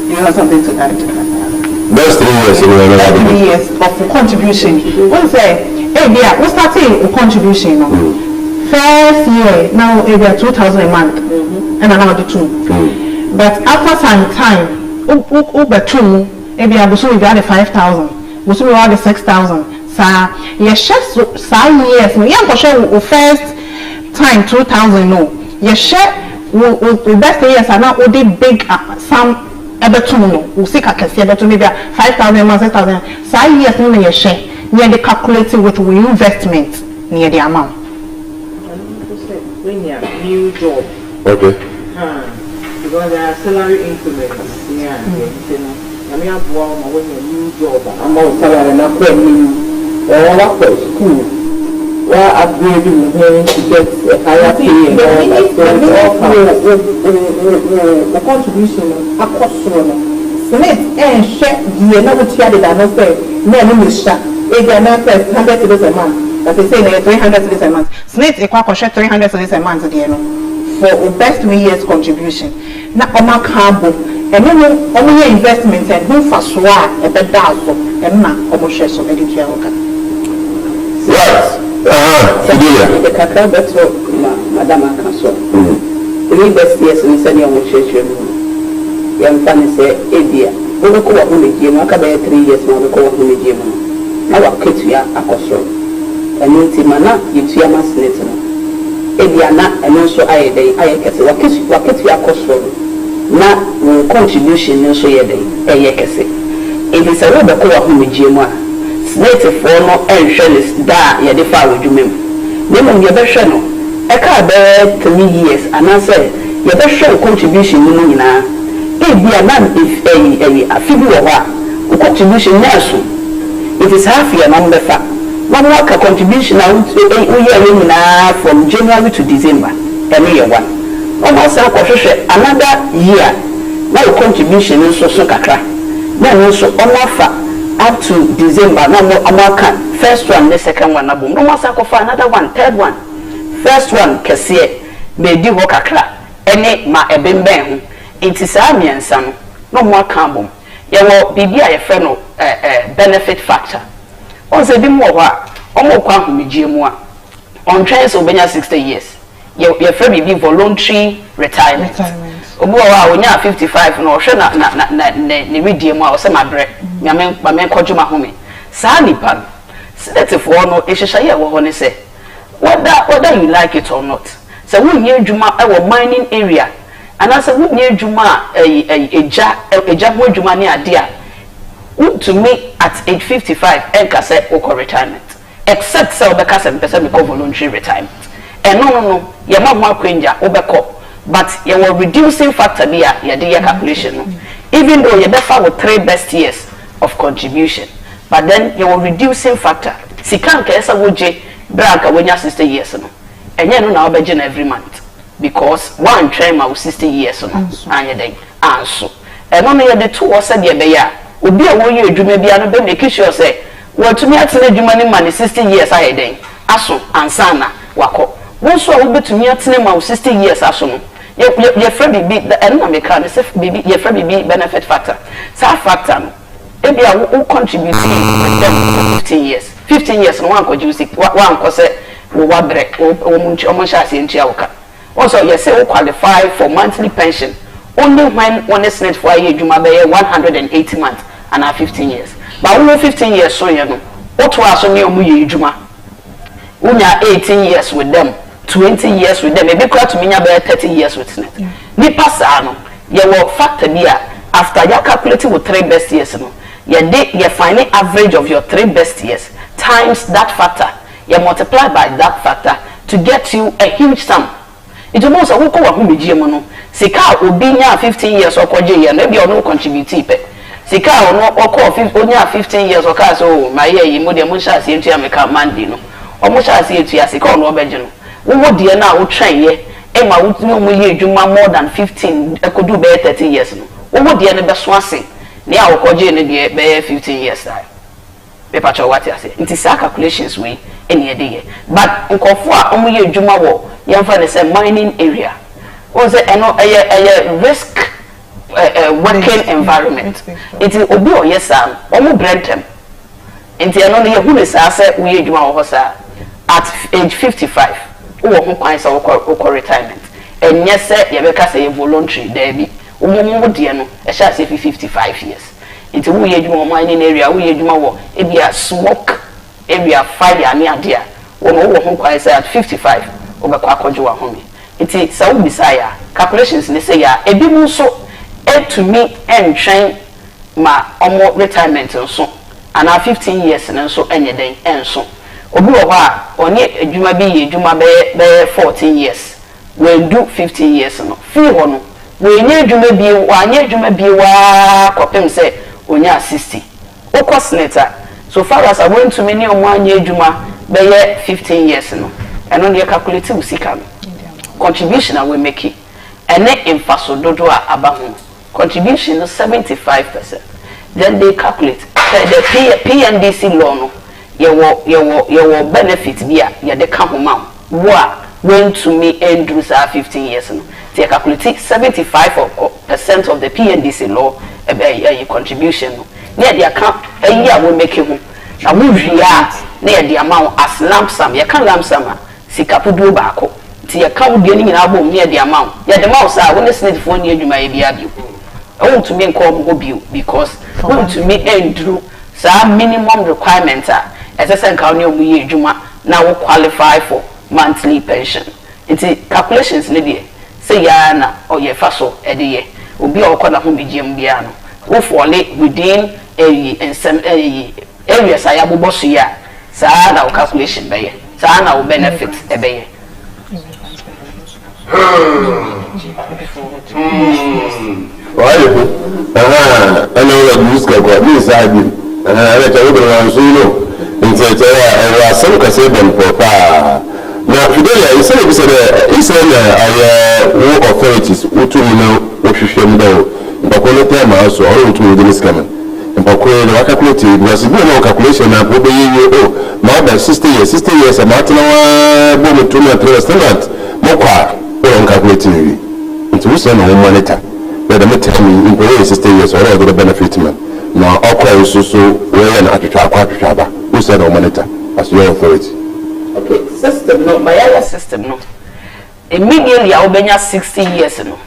you have something to add? Best 3 years, 3 years of contribution. One say, hey, yeah, we starting a contribution. First year, now it be 2,000 a month, and another 2. But after some time, over 2, maybe I was we got 5,000, we got 6,000. So, yes, some years, we have to first time 2,000. No, yes, we best years are not only big some ever 2. No, we see can see about maybe 5,000 a month, 6,000. Some years, no, yes, near the calculating with investment near the amount. When you have new job. Okay. Because there are salary increments. Yeah. I mean, I'm when you new job. I'm out salary and I'm new. Or what for school? Where upgrading to get a higher pay and all that. The contribution, a cost Smith and share the another tier that I not say, no, no, share. If you're not first, $100 a month. As I say, $300 a month. Smith equal share $300 a month, for the best 3 years contribution. Now, Oma Cabo, and only investments and who for swa at the Dazo, and not almost so educated. Right. The Kaka better, Madame Acaso. 3 best years in senior church. Young Fanny said, Edia, we will go up on the gym. I can 3 years now, we go up on the gym. Now, I'll get you a coso. And you mana, you see a mass later. Ediana, and also I get what you are cost for. Now, contribution, no so ye day, a yakase. It is a rubber co of me, Jima. Snake for no and shells, da, ye defa with you. Name your version. A car bed 3 years, and I say, you better show contribution in na if be a man if a figure of contribution nurse it is half your number fa one work a contribution out from January to December every year one almost another year now contribution is so kakra then also offer up to December no more can first one the second one no more for another one third one first one kese me di ho kakra ene ma ebemben it is amiensa no more can bom ye wo bibia ye fe no benefit factor on say bi mo wa omo kwa humigye mu a on train so benya 60 years ye fe bibi voluntary retirement obu wa onya 55 no hwe na ne redie mu a o se mabre nyame ba me kodjuma home sa nipa sedetifo no ehyehyeye wo ho ne se whether you like it or not so we near juma our mining area and as we near juma eja ho juma ne ade a to me at age 55 enka say oko retirement except say obeka say person me voluntary retirement and no ye ma ho akwenja obeko but ye were reducing factor be ye dey calculation no even though you better with 3 best years of contribution but then you were reducing factor sikan ka esa woje braka when you 60 years no enye no na obeje na every month because one train ma 60 years no anye den anso eno no ye de to wo se de be ya obi a wo ye adwuma bia no be make sure say watumi atene adwuma ni ma 60 years aye den aso ansana wako wo so a wo betumi atene ma 60 years aso no ye fra bibi eno na make an say bibi ye fra bibi benefit factor sa factor no ebi a wo contribute with them for 15 years no one ko say wo wabre wo munchi sha se ntia woka also you say we qualify for monthly pension only when one is net for a year juma be 180 months and 15 years but we 15 years so you know what to aso me omu ye juma unya 18 years with them 20 years with them maybe quite to me nya be 30 years with net ni pasa no ye wo factor bia after you calculating with 3 best years no you find the average of your 3 best years times that factor you multiply by that factor to get you a huge sum it almost a woko wa humegye mu no sika obi nya 15 years okoje ye na bia ono contribute pe sika ono okọ 15 years oka so my year yi mo de mo sha se etu ya meka mandi no omo sha se etu ya sika ono obeje no wo de na wo twen ye e ma wo tumi mo ye adwuma more than 15 ekodu be 30 years no wo de ne be so ase ne a okoje ne de be 15 years time paper cho what ya say it is calculations we any day but nkofo a omo ye adwuma wo yemfa ne say mining area o say eno risk working environment it obi o yesa omo brentem enti eno ne ye hu ne sa say we adwuma wo sa at age 55 wo ho kwan say wo retirement enye say ye be ka say voluntary there bi omo de no e sha say 55 years enti wo ye adwuma mining area wo ye adwuma wo e bia smoke area fire ani ade a wo ho kwan say at 55 obekwa akoje wa home enti sa wo bisaya calculations ne say ya ebi mu so to me entren ma omo retirement nso ana 15 years nso enye den enso obi wo ha oni adwuma bi ye adwuma be 14 years we do 15 years no fi ho no we nye adwuma bi wa nye adwuma bi wa kopem say onya 60 okosneta so far as I went to many omo anye adwuma be 15 years no eno ne calculate usika no contribution we make ene infaso dodo a abahu contribution is 75%. Then they calculate the PNDC loan your benefit be ya the count went to me and do 15 years no they calculate 75% of the PNDC law a contribution no near the account a year will make you now we near the amount as lump sum you can lump sum sikapudu bako ti ya ka wodi ani nyina bom near the amount ya the mouse a when snake phone near you my bia bio I want to make come go bio because want to me endru sa minimum requirement as I said can you be adwuma now qualify for monthly pension it's calculations ne dey say ya na o ye fa so e dey ye obi o koda ho bigiem bia no wo fall within areas I abobo so ya sa na calculation be ye sa na benefit e be ye Why? I know that music got this idea. I let everyone know. Instead, I was some Casabian papa. Now, Fidelia, you said war authorities who told me now what you should know. But when the time I saw all to this coming. And Paco, I calculated, was no calculation. I put the more than 60 years, a Martin, woman to my restaurant. Moka, or calculating. Into which I'm a monitor. But I'm telling you, in 60 years or other benefit man. Now, Okra is so well and Atraba. Who said on monitor as your authority? Okay, system no, my other system no. Immediately, I will be 60 years no.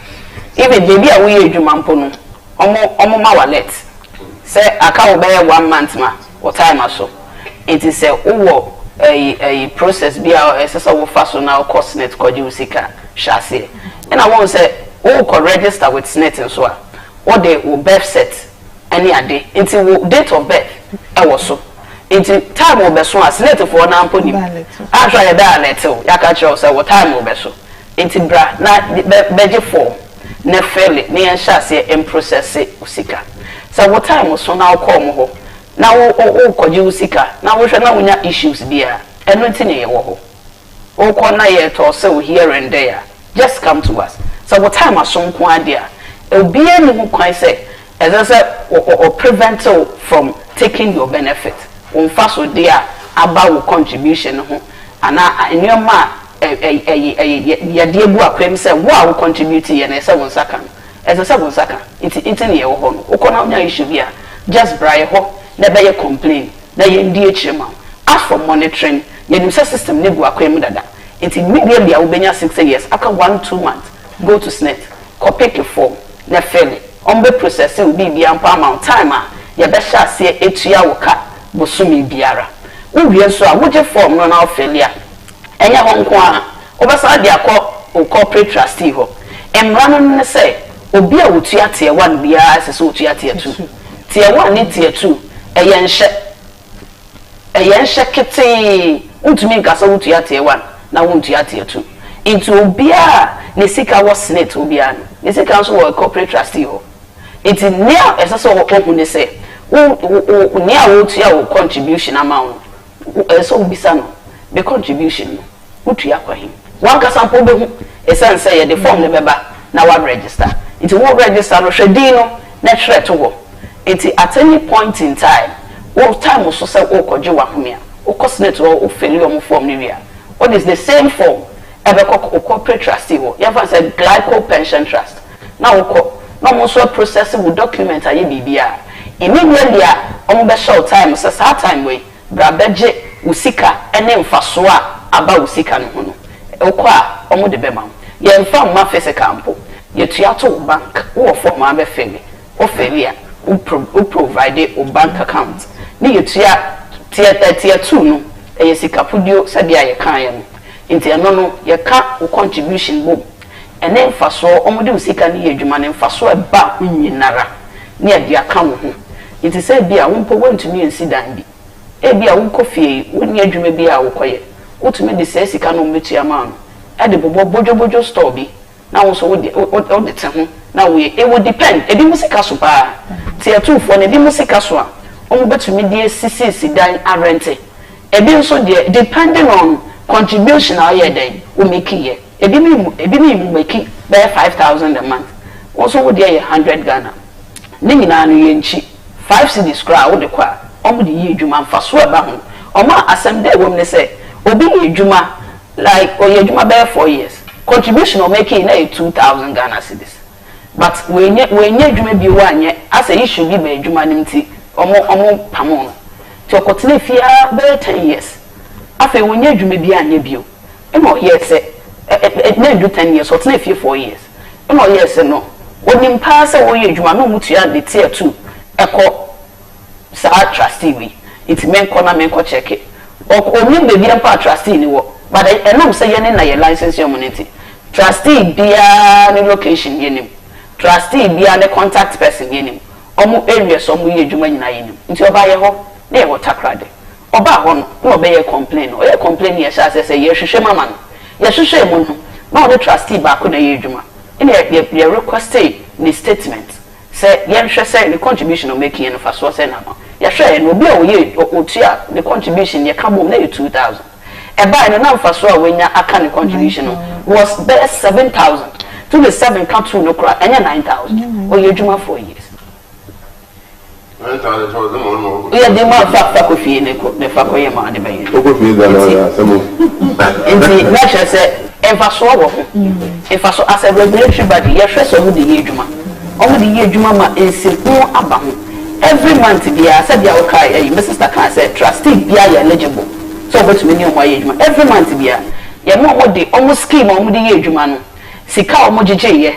Even baby, I will do mampono. Omo ma wallet. Say, I can't bear 1 month ma. What time I saw? It is a process be our SSO faso now cost net kodusika chassis. And I won't say, oh, register with SNET and so on. What they will birth set. Any day until date of birth I was so until time will be so as later for an ample I try that letter yakacho say what time will be so until bra na beje form ne fairly near chassis and process it usika so what time was so now come ho now oh koju usika now we na unya issues there and nothing ye wo ho o kona ye to say here and there just come to us so what time aso nko adea obi eni hu kwan say as I said, or prevent you from taking your benefit. On first dear about contribution, and I in your ma a dear boy say, wow, contributing and a 7 second. As a 7 second, it's in your home. Okononia issue here. Just bribe ho, never you complain. Now you DHM. As for monitoring, your system never acquainted that. It's immediately I will be 60 years. After 1-2 months, go to SNET, copy your form, ne fairly. Ombe process will be amount time ya besha se etua woka bosumi biara wo so a woje form no na ofelia enya honko a obasa de akọ corporate trustee ho emra no ne se obi a wotua tie 1 biara se so wotua tie 2 tie 1 ne tie 2 eyenhye kete untumi nkasa wotua tie 1 na wotua tie 2 into obi a ne sika wo SNET obi a ne sika so wo corporate trustee ho. It's near as so open say, near your contribution amount. So bisano, the contribution, what you are him. One can sample a son say the form the member now I register. It will register no shedino, natural to go. It's at any point in time, what time was so say, oh, Kojuakumia, or cosnet or failure form area. What is the same form? Ever corporate trustee, you have said glyco pension trust. Now, no more so processing with document aye bibia immediately on be short time so that time we brabeje usika ene mfaso aba usika no hono okwa omo de bema ye mfa ma physical mpo ye tuato bank wo form abe fele o fele o provide o bank account ni ye tier 2 no e sika pudio sabia ye kan ye no nti eno no ye ka o contribution bo ene mfaso omude usika ni edwuma ne mfaso eba nyinara ne ade aka wo ho nti se bia wo mpo wantumi ensidan bi e bia wo kofie wo ne edwuma bi a wo koye wotumi de se sika no metua ma no e de bojo store bi na wo so wo de te ho na wo e wo depend e bi musika so pa tie tufo ne bi musika so a omu betumi de sisi dan arente e bi nso de depending on contribution a ye den wo make ye ebi mi make be 5,000 a month also wo dey 100 Ghana ne nyina no ye nchi 5 cedis kra wo de kwa omo de ye adwuma mfaso eba ho omo asem dey wo me say obi ye adwuma like o ye adwuma be 4 years contribution o make na 2,000 Ghana cedis but we nye adwuma bi wo anye as a issue bi be adwuma nimti omo pamo ti okotene fia be 10 years afa we nye adwuma bi anye bio e mo ye say na do 10 years or 4 years no yes no onim pass wo ye adwuma no mutua de tier 2 eko sa trustee we it men corner men ko check it onim be bia pa trustee ni wo but enom say ye na ye license your money trustee bia ni location ye nim trustee bia the contact person ye nim omo area so mo ye adwuma nyina ye nim nti oba ye ho na ye water crade oba ho no oba ye complain o ye complain ye sha say ye hwehwe mama no yɛhwehwɛ mu no na ɔde trustee baako na yɛ adwuma ɛna yɛ request ne statement sɛ yɛhwɛ sɛ the contribution of making no fa so sɛ na ma yɛhwɛ no obi a ɔyɛ otua the contribution yɛ ka bom na yɛ 2000 ɛbaa no na mfa so a wɔnya aka ne contribution no was best 7000 to the 7 ka 2 no kora ɛnyɛ 9000 ɔyɛ adwuma for years. Yeah, the man fa coffee ne fa ko ye ma de bayin. Coffee da na samu. Enti na hwe se emfa so wo ho. Emfa so as a regulatory body ye hwe so mu de ye adwuma. Omu de ye adwuma ma ensiku aba ho. Every month bia say bia wo kai my sister can say trustee bia ye eligible. So but me ni o ye adwuma. Every month bia ye mo de omu scheme omu de ye adwuma no. Sika omu jeje ye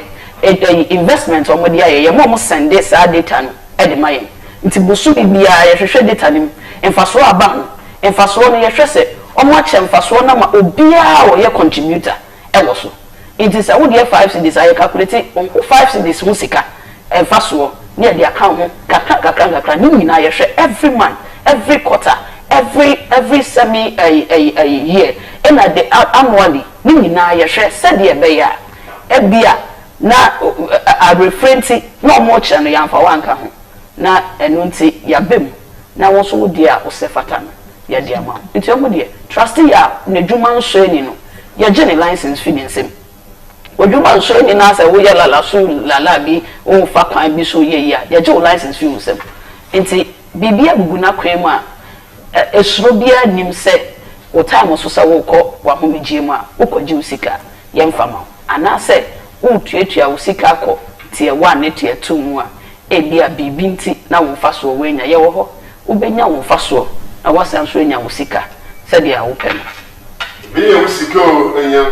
investment omu de ye mo send this data no e de maye. Nti busu bibia yɛhwehwɛ data nim emfaso aba ho emfaso no yɛhwɛ sɛ ɔmo akyɛ emfaso na ma obia wo yɛ contributor ɛwɔ so nti sɛ wo de 5 cedis ayɛ calculate 5 cedis ho sika emfaso ne yɛ de account ho kakra ne nyina yɛhwɛ every month every quarter every semi year and the annually ne nyina yɛhwɛ sɛ de ɛbɛyɛ ebia na a referenti no mo kyɛ no yɛmfa wanka ho na enunti yabem na wonso wo dia osefata no ya dia ma nti omo dia trustee ya na dwuma nso ani no ya je ne license fi ne nsem odwuma nso ani na say wo ya lala bi o fa kwan bi so ye ya je license fi nsem nti bibia gugu na kwan mu a esuro bia nim se o time so sa wo kɔ wa ho megye mu a wo kɔgye usika ye mfa ma ana se wo tuatua usika kɔ tie 1 ne tie 2 mu a ebia bibinti na wo faso wo enya ye wo ho wo benya wo faso na wasan so enya wo sika se dia wo pem bi ye wo sika o enya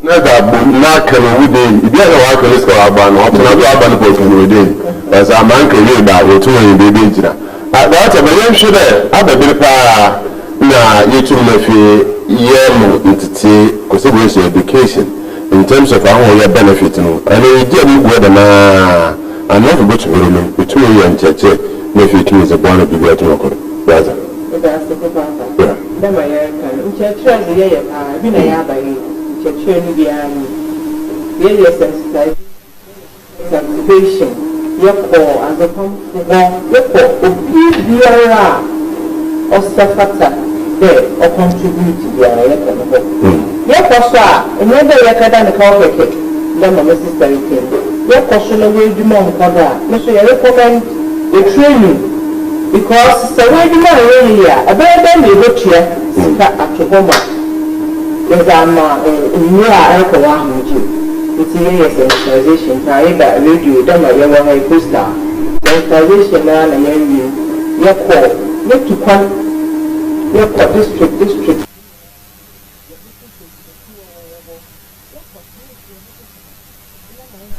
na da bu na kan wo de bi ya wa kan sika aba no tuna do aba no ko tun wo de as a man kan ye da wo tun wo de de jira da ta bayan shi da aba bi pa na ye tun na fi ye mo ntiti ko se bo education in terms of how your benefit no and you dey go da na and not go to me between you and church if you is a born of the great worker brother that's the papa them I can church the year bi na ya ba yi church ni bi ani ye sensitization ye ko as a come ye ko obi biara o safata there or contribute biara ye ko no ye ko so a enye be ye kada ne ka o keke them my sister you your question away the money for that. So I recommend a training because the way the money here, a better than you go to at home. Yes, I'm near alcohol with you. It's a sensitization. I that radio, done my young poster. Sensitization and your call. Let to come your district.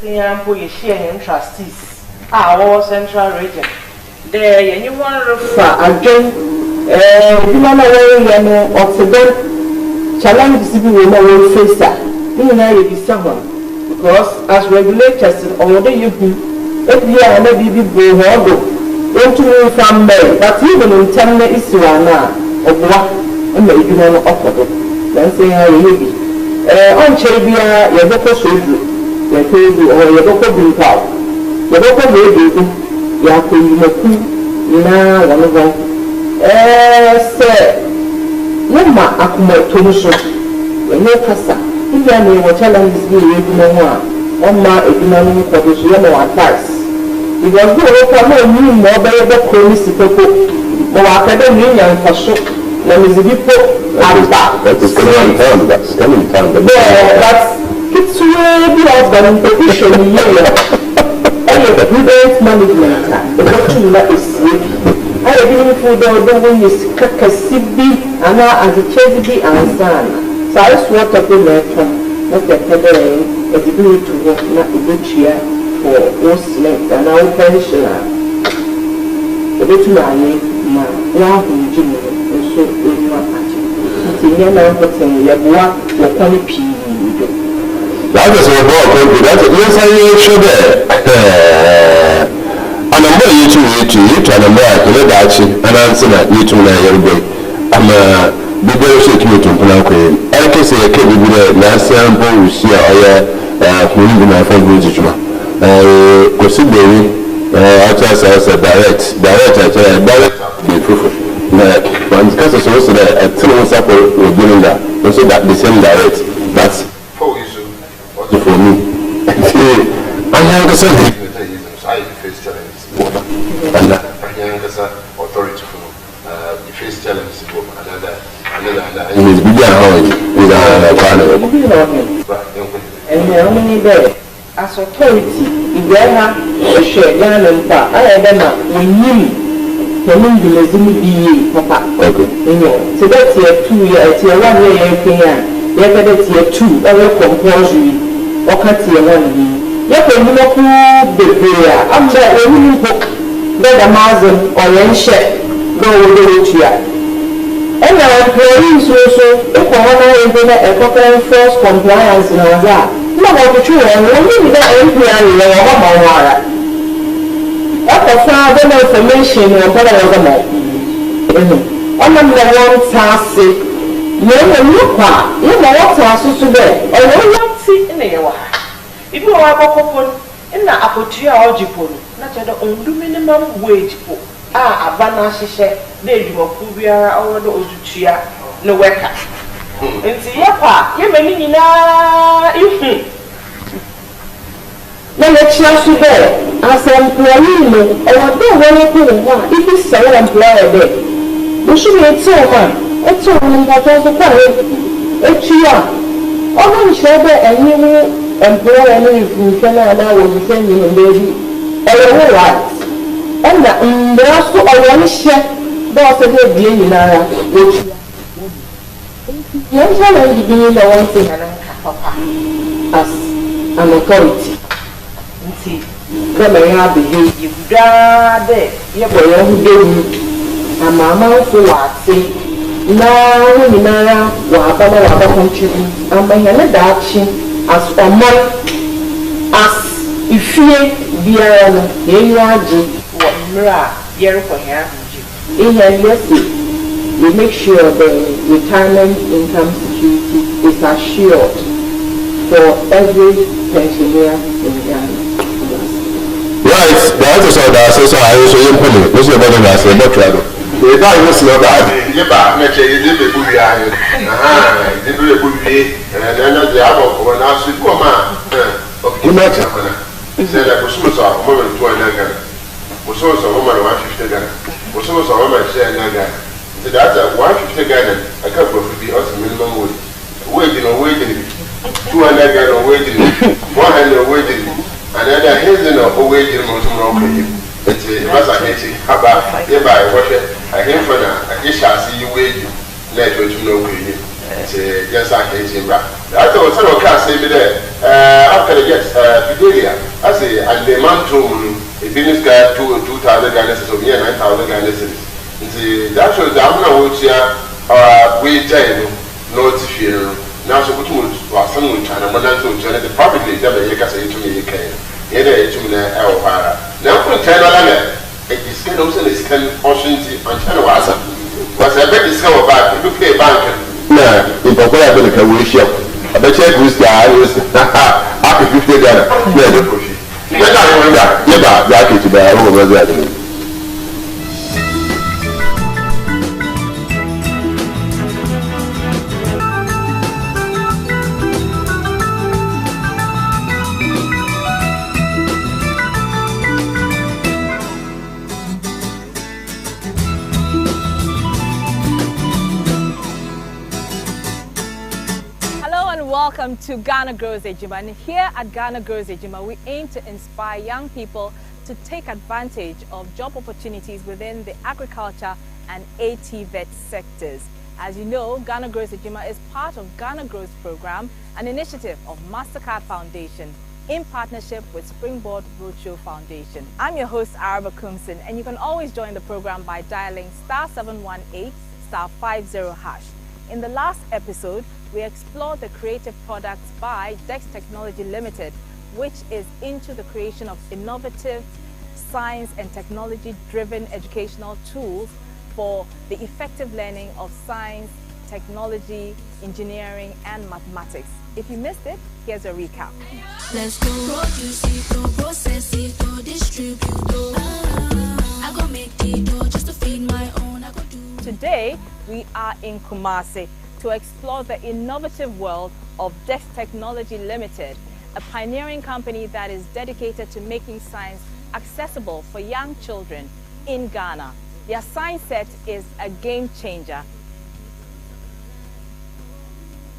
You share him trustees. Our central region. There, anyone refer again. You know, challenges people will face that. You know, you be someone because as regulators, already you be. If you are maybe be go want to move from there, but even in terms of issue now of what and maybe you want to offer them. Then say how you be. On Chabia, you have a or your local being power. Your local baby, you have to be now one of them. Sir, Lama Akumotoso, when you pass up, if you are what challenges be no more, on my economic position or advice. If you are going to know more better chronicity, or academy and for sure, let me see people are back. That is coming time. That's it's really about the position here. And the prudent management, the doctrine is I have been for the one is Kakasibi, and now as a Chesby and son. So I swear to the letter, not the federal, as it need to work not a good year for most length and our pensioner. The little man, one who Jimmy, and so is not at it. It's a young person, you have worked for quality. That is a book. That's yes, I sure there. And I'm going to you to and I'm going to let and answer that you to my young boy. I'm bibere so tumi to mpona ko yi eke se ke bibere na sample usi a oya kuni bi na fa bi juma ko si dewi ata sa direct the fufu na one case so that tell us for doing that so that the same direct that's for you so for me I have to say I face challenges and I have authority for the face challenges another is bigger how is and how many there as authority if they have a share down and back I am when you Yamin Gilazini be papa. Okay. So that's year 2 years, year 1 year, that's year 2, or compulsory, or cut year 1 year. Yet when you look the prayer, I'm there when you book, let a mazen or yan shed go with the and our employees also, if I want to a proper force compliance in our that. No, what the children, when you need an employee, or a I don't information or better than that. I'm not one task. You look at you know what task today. I don't see in the if you are a couple in the apotia or jipon, not at the minimum wage. A banana share, they do a kubia or the Ozuchia, no worker. And see, Yapa, you may not. Now let's just say, as an employee, I don't want to if you say an employer there. You should be it's all in that also it's here. All I'm sure that any employer in Canada will be sending a baby all right. And there are so I share that's a good deal in our which young challenge being the one thing as an authority. Then I have behaved there. You boy, who gave a mamma for what say now, Minara, Wababa country, and by another action as a man as if you be a Yaji, what Mira, year for him. In yes, we make sure the retirement income security is assured for every pensioner in Ghana. Right, the answer to that is I also implement. What's your brother? I said, Doctor. The guy was not bad. Yeah, but make sure you did the good guy. Did the good day, and then the other one asked you, come on. Okay, much. He said, I was supposed to have a moment to another. Was also a woman 150 Ghana. Was also a woman share another. The data 150 Ghana, a couple of be also minimum wage. Waiting, 200 Ghana waiting, 100 waiting. Another hazen of away in Montgomery. It's a Massachussetts. About hereby watch it. I came for now. I shall see you waiting. Let you know. It's a just like a back. I thought some of class say me there. After the yes, Fidelia. I say, and the man told me a business guy 2,000 Ghana so me 9,000 Ghana cedis. That shows that I'm not watching we tell no to now so put was someone China Monaco China the publicly never you can say to me you can to me now put China it is kind of is can opportunity on China was a bit discover back if you pay bank if I put a wish up I bet check with the after 50 Ghana yeah the push yeah that to the Welcome to Ghana Grows Ejima, and here at Ghana Grows Ejima, we aim to inspire young people to take advantage of job opportunities within the agriculture and ATVET sectors. As you know, Ghana Grows Ejima is part of Ghana Grows Program, an initiative of MasterCard Foundation in partnership with Springboard Roadshow Foundation. I'm your host, Araba Kumsin, and you can always join the program by dialing *718 *50#. In the last episode, we explored the creative products by Dex Technology Limited, which is into the creation of innovative science and technology-driven educational tools for the effective learning of science technology, engineering, and mathematics. If you missed it, here's a recap. Let's go. Produce it, process it, distribute it. I go make the dough just to feed my own. I go do. Today, we are in Kumasi to explore the innovative world of Dex Technology Limited, a pioneering company that is dedicated to making science accessible for young children in Ghana. Their science set is a game changer.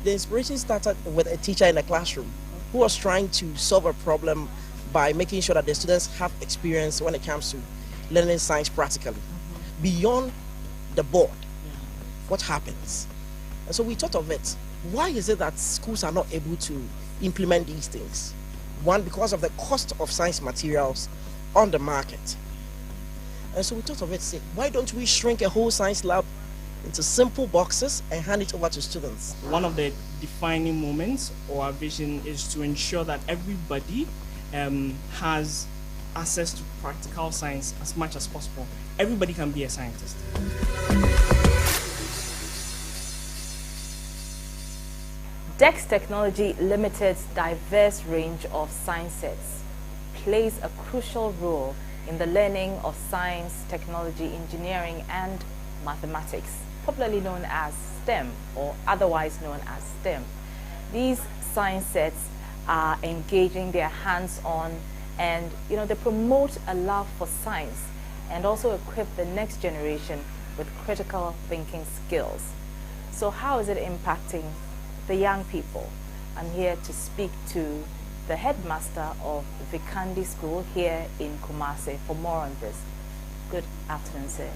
The inspiration started with a teacher in a classroom who was trying to solve a problem by making sure that the students have experience when it comes to learning science practically. Beyond the board, what happens? And so we thought of it. Why is it that schools are not able to implement these things? One, because of the cost of science materials on the market. And so we thought of it, say, why don't we shrink a whole science lab into simple boxes and hand it over to students? One of the defining moments or our vision is to ensure that everybody has access to practical science as much as possible. Everybody can be a scientist. Dex Technology Limited's diverse range of science sets plays a crucial role in the learning of science, technology, engineering, and mathematics, popularly known as STEM or otherwise known as STEM. These science sets are engaging, their hands-on, and they promote a love for science and also equip the next generation with critical thinking skills. So how is it impacting the young people? I'm here to speak to the headmaster of Vikandi School here in Kumasi for more on this. Good afternoon, sir.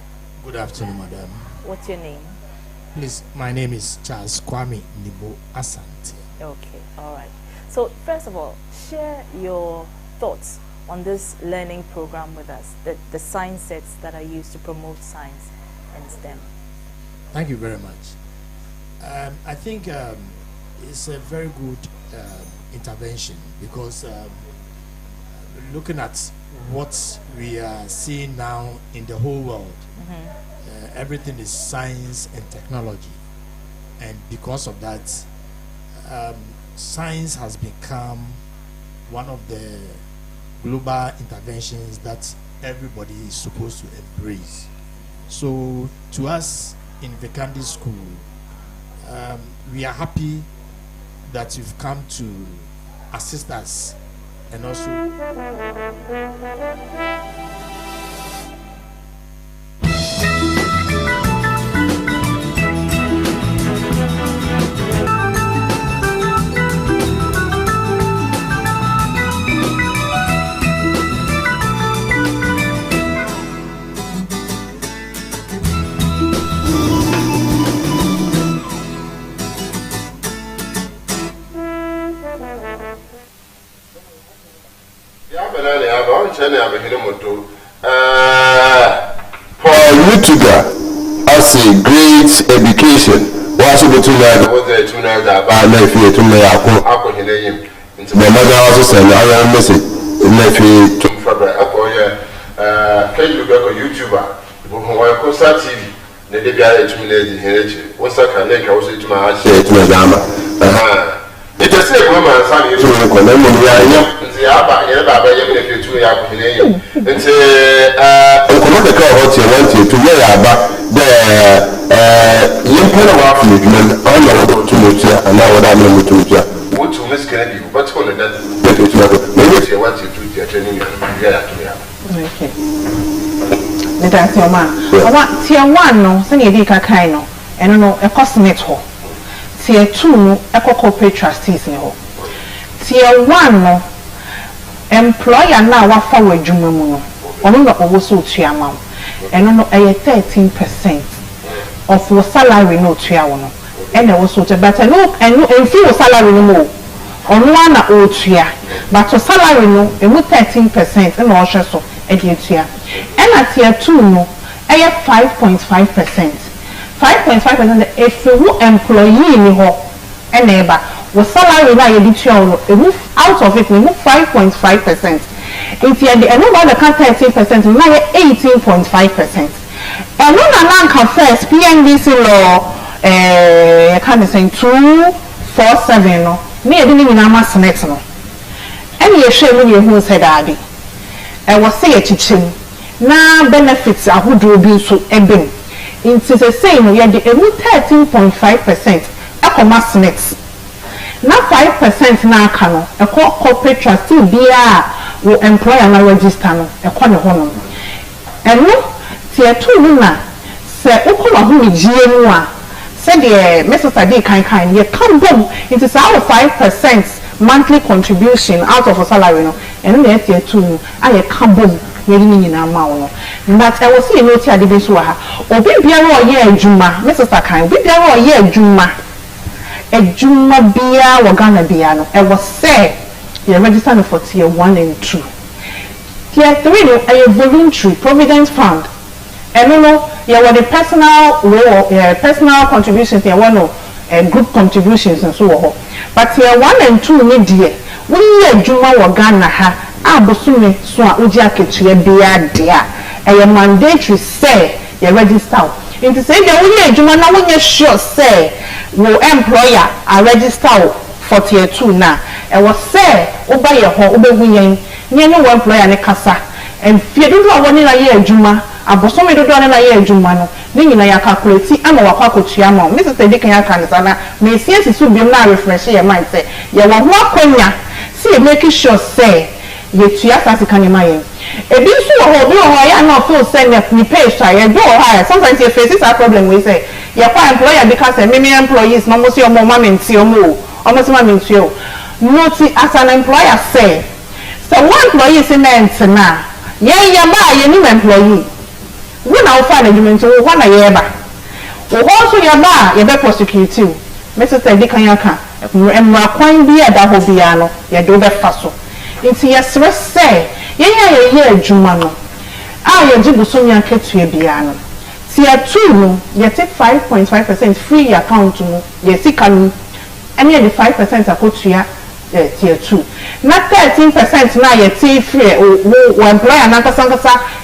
Good afternoon, madam. What's your name? Please, my name is Charles Kwame Nibo Asante. Okay, all right. So first of all, share your thoughts on this learning program with us, the science sets that are used to promote science and STEM. Thank you very much. I think it's a very good intervention because looking at what we are seeing now in the whole world, everything is science and technology, and because of that, science has become one of the global interventions that everybody is supposed to embrace. So to us in Vikandi School, we are happy that you've come to assist us and also Paul Lutuga has a great education. What's the two nights? What the 2 nights about nephew to me? My mother also sent a message. Nephew to Fabra. Can you go to YouTuber? Who TV? The day to me, what's that? I was to my house. It is a woman, son, you to condemn the Abba, if you two are and say, I'm the girl what you want to wear about the young people of African, I know to Lucia, and now what I'm going to do. What to Miss Kennedy, what's on that? Maybe you want you to get training. Okay. That's your man. I want tier 1 no, send you a kind and no, a cosmetic. Tier 2 no, a corporate trustees no. Tier 1 no, employer now what for juma no. Ono no owo tua ma. Eno no 13% of your salary no tua wono. Ene wo so but no and fee salary no mo. Ono na o tua. But your salary no emu 13% na o hwe so e de tua. And at tier 2 no, 5.5%. 5.5% if you employee ni ho eneba wo salary na ye di tua no emu out of it we move 5.5%. If you and over the 13% now 18.5%. And when I can first PNDC law you can say 247 no me e didn't nyina ma snacks no and ye share me who said ade e was say chichim na benefits ahodo bi so ebem into the same ye the 13.5% akoma snacks na 5% na aka no e corporate trustee bia wo employer na register no e ko ne ho no eno tie tu na se ukoma ho mejie mu a se de Mr. Sadi kan ye come bom it is our 5% monthly contribution out of a salary no eno na tie tu aye come bom ye ni nyina ma wo no but I was see no tie de be so ha obi biara o ye adwuma Mr. Sakan obi biara o ye adwuma bia wo Ghana bia no e was say you register for tier 1 and 2 tier 3 no a voluntary provident fund and no you were the personal contributions there one and group contributions and so on but tier 1 and 2 ni die we ye adwuma wo Ghana ha abosume so a oji aketua bia dia e mandatory say you register into say there we ye adwuma na we ye sure say wo employer a register for tier 2 na e was say oba ye ho obehu yen nye wo employer ne kasa and fie dodo a woni na ye adwuma abosome dodo na ye adwuma no ni nyina ya calculate ama wakwa akotua ma Mrs. Tedi kan ya kan sana me siensi su bi na refresh your mind say ye wo ho akonya see make sure say ye tua sase kan ma yen e bi so ho bi ho ya na feel say ni pay sha ye do ho sometimes you face this problem we say ye kwa employer because me employees no mo see o mo ma menti o mo almost my means you not as an employer say so one employee is in na ya ba ye ni employee we na offer agreement we wana ye ba we also ya ba ye be prosecute you Mr. Tedi kan ya kan emra kwan bi e da ho bia no ye do be fa so nti ye sre say ye adwuma no a ye jibuso nya ketua bia no tier 2 no ye take 5.5% free account no ye sika no and the 5% akotua tier 2 na 13% na ye tea free wo employer na kasa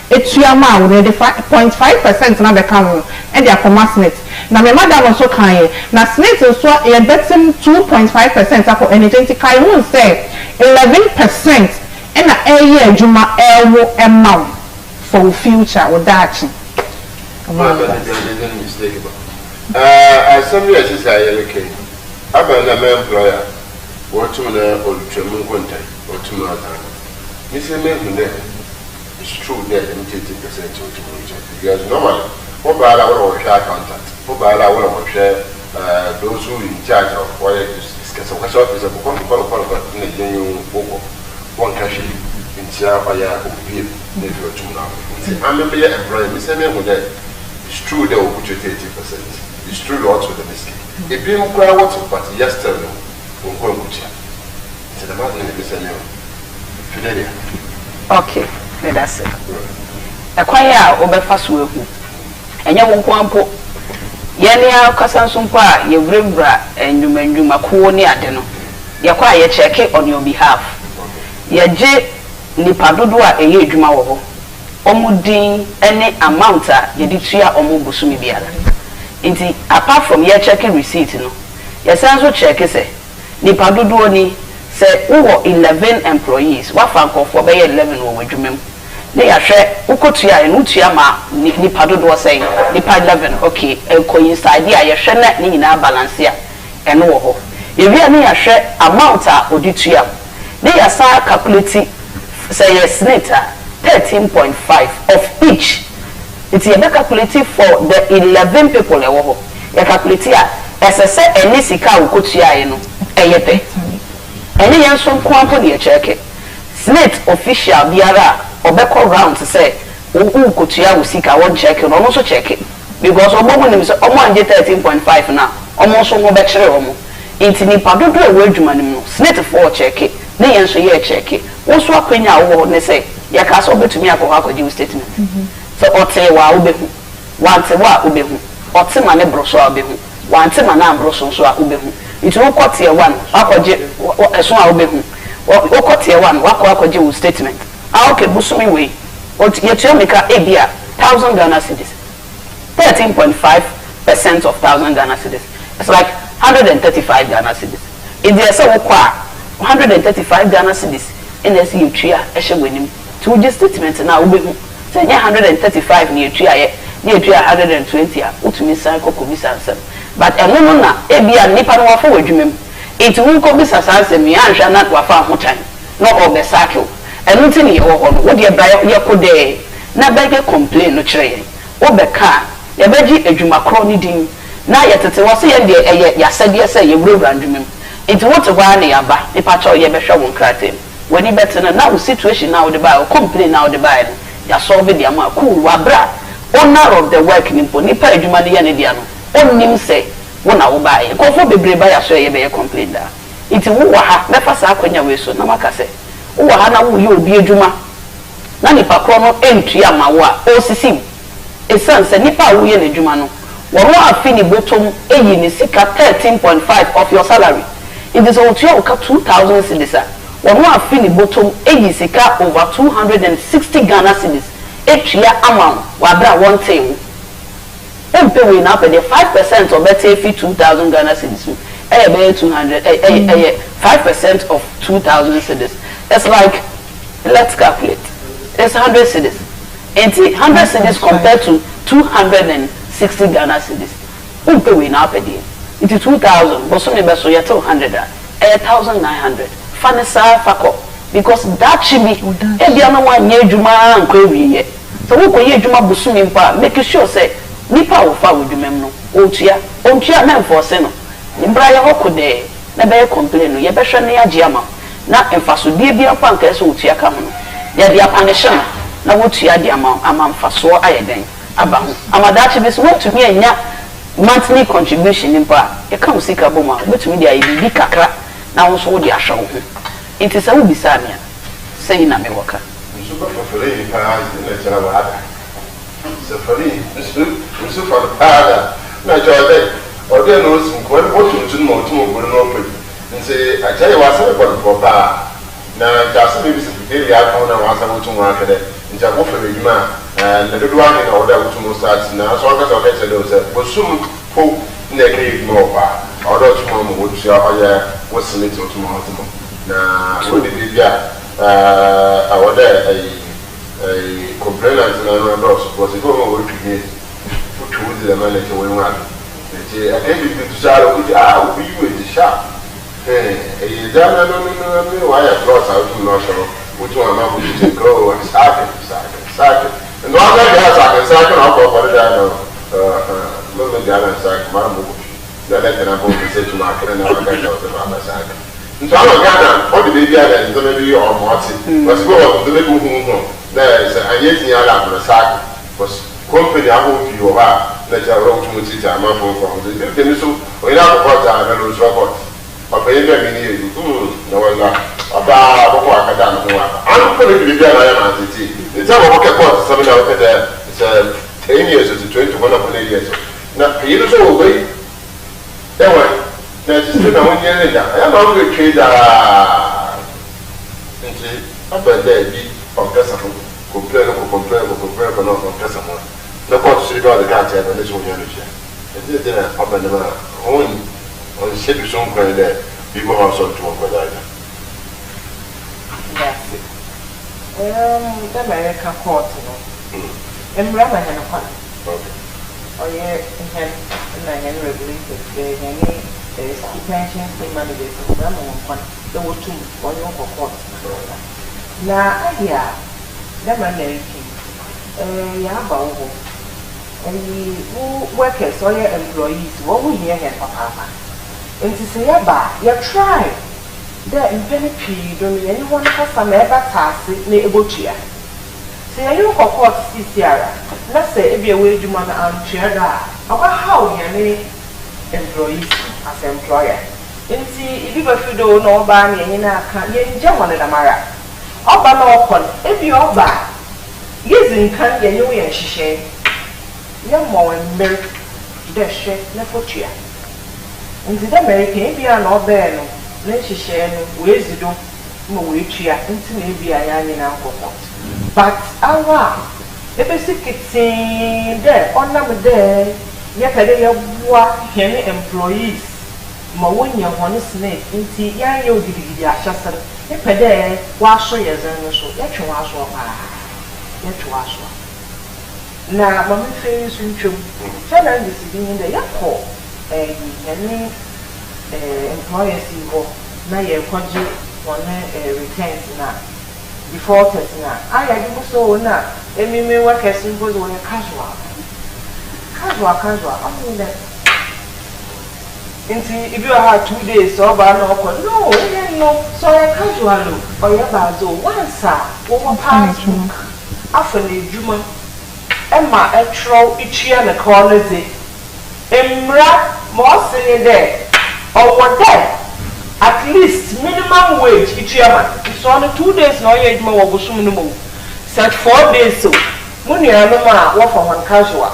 etua ma wo the 5.5% na be kan and their commerce net na me madam so kan na snake so ye betim 2.5% ako anything kai won say 11% and na eye adwuma ewo emma for future wo dachi somebody else is okay Abana employer, what to the old German contact, or to my time. Mr. Melvin, it's true that 80% because normally, what by our share contact, what by our share those who in charge of what is a question of a one cash in Tiafaya or Pip, if you're too now. I'm a employer, Mr. Melvin, it's true they will put you 80%. It's true lots with the mistake. If you inquire what to party yesterday, we'll go with you. It's the matter in the same Fidelia. Okay, that's it. A choir over fast work. And you won't want Yania Casansumpa, your Grimbra, and you may do Maconi Adeno. You acquire check it on your behalf. Ya J. Nipadodua a year Jumawo. Omudin any amount you did see a omobusumi biala. Inti apart from your checking receipt no your sense check say nipa dodo ni say wo 11 employees wa fa for be 11 wo wadwumem na ya hwe ukotua en utua ma nipa dodo say nipa 11 okay e coincide ya ye hwe na ni nyina balance ya en wo ho ye bia na ya hwe amount a oditua na ya sa calculate say yes later 13.5 of each. It's a calculate for the 11 people. You calculate here as I said, any sika will go to you. Any young son company check it. Slate official biara or back around to say, oh, go to you, sika won't check it, also check it. Because almost 13.5 now, almost more better. It's in Padu do a word man, Slate 4 check it. They answer your check it. What's what when you say, Yakas over to me, I go do statement. So ote wa ubehu wante wa ubehu ote mane broso ubehu wante mana broso so ubehu itu okote 1 akoje eso ubehu okote 1 akoje wo statement okay busumi we yetu meka ebia 1000 Ghana cedis 13.5 5% of 1,000 Ghana cedis. It's like 135 Ghana cedis. If there's a 135 Ghana cedis in the sea tree, a shawing to the statement now, we say 135 near tree, near 120, which means cycle could be answered. But a woman, a be a nipper of a woman. It won't come as answer me, and shall not wafa more time, not of the cycle. And nothing you own, what you buy your could day. Na beg complain no chere wo be ka ya beji adwuma kro ni din na yetete wo se ye de ya sade se ye wura ndwumem enti wo te hwa na ya ba ipa cho ye be hwe won kratem wani bete na wo situation na wo de ba wo complain na wo de ba ya solve de ama cool wa bra honor of the work ni po nipa adwuma ne ye ne dia no onnim se wo na wo ba ye ko fo bebre ba ya so ye be complain da enti wo wa ha me fa sa akonya we so na maka se wo wa ha na wo ye obi adwuma na nipa kro no entry amawo a osisi esanse nipa wo ye n'adwuma no wo afi ni botom eyi ni sika 13.5 of your salary it is on your 2,000 cedis wo afi ni botom eyi sika over 260 Ghana cedis etria amount wa bra one thing empe we na pay the 5% of better fee 2,000 Ghana cedis be 200 5% of 2,000 cedis. It's like, let's calculate. It's 100 cedis. And 100 cedis compared to 260 Ghana cedis. Umpe we na pay the it is 2,000. But some beso yet 200. 1,900. Fanisa fako because that should be. Ebiano one year juma and query yet. So we could juma busumi mpa make sure say nipa wo fa wo dwumem no ontua na enforce no mbra ye hokode na be complain no ye be hwe ne age ama na enfaso die bia pa nka so otua ka no ye dia panisha na wotua dia ama mfaso ayeden aba ho amadachi be so wotumi anya monthly contribution mpa ye ka usika boma wotumi dia ibi kakra na wo so wo dia hwe ho it is a ubisa mia say na me waka super for free pa na chara wada safari nsu for ada na jode ode no sun ko wo tuntun mo tumo buru no pe nse ajaye wasa ko ko pa na jase bi se ya ko na wasa wo tumo akede nja wo fe bejuma na dodo ani na oda wo tumo start na so aka so ka chede o se bosum po na ke mo pa odo tumo mo wo tia oye wo simiti wo tumo hotumo na wo de bia awode complainants na no dos was it go over to me to the manager when one the I can't be to say we were the shop no why I cross out to not sure which one I'm going to go and start and no other guys I can second up for the no the other side mamma the letter I'm going to say to market and I get out the other side so I'm Ghana all the baby and the baby or what was go the baby who there is a yet near the sack was company I hope you are let your road to sit a man from the so we have got a lose robot or pay them in you no one about what I done I'm going to be there I am at the time of a court something out there it's 10 years to 21 years now you know way there were there's still no one year I am not going to trade about there be of complain for not from someone. The court should go the cat and this one. It did up and on the ship is on there. People have some to over there. That's it. The American court, and Rama and a fun. Oh, yeah, and I can regulate any pension managers and Rama and fun. There were two for your court. Now, yeah. The American, yeah, and the workers or your employees, what we hear here, Papa. And to say, you try. There in Penny, don't anyone has some ever task, near Bochia. Say, you for court, Sierra. Let's say, if you wage you man and chair that. How you name employees as employer. And see, if you go through the no ban, you can't, you jump on the Mara. Oba na okon ebi oba yezin kan ye nyu ye hihye ye mo emmer de hwe na fotua nti the American ebi na oba no na hihye no we zido mo we tua nti na ebi aya nyi na nkoko but awa ebe sikitin de onam de yɛ pɛde yɛ boa hɛne employees ma wonya wɔn snake nti yɛanyɛ ogidigidi ahyɛsɛm yɛ pɛde waso yɛ zɛn no so yɛtwe waso yɛtwe waso na mama fɛ so ntwam challenges bi ne dɛ yɛkɔ hɛne employers yi hɔ na yɛkɔgye wɔn returns na defaulters na ayɛ de so na emime workers mpo so wɔyɛ casual I mean nti ibi wa ha 2 days so ba na okọ no so yɛ casual o yɛ baazo once a wo pass afa na edwuma ɛma ɛtwerɛw itua na kɔ no de emra ma ɔsene dɛ ɔwɔ dɛ at least minimum wage itua ma so no 2 days na ɔyɛ edwuma wɔ bosom no mu set 4 days so mu nuanom a wɔfa wɔn casual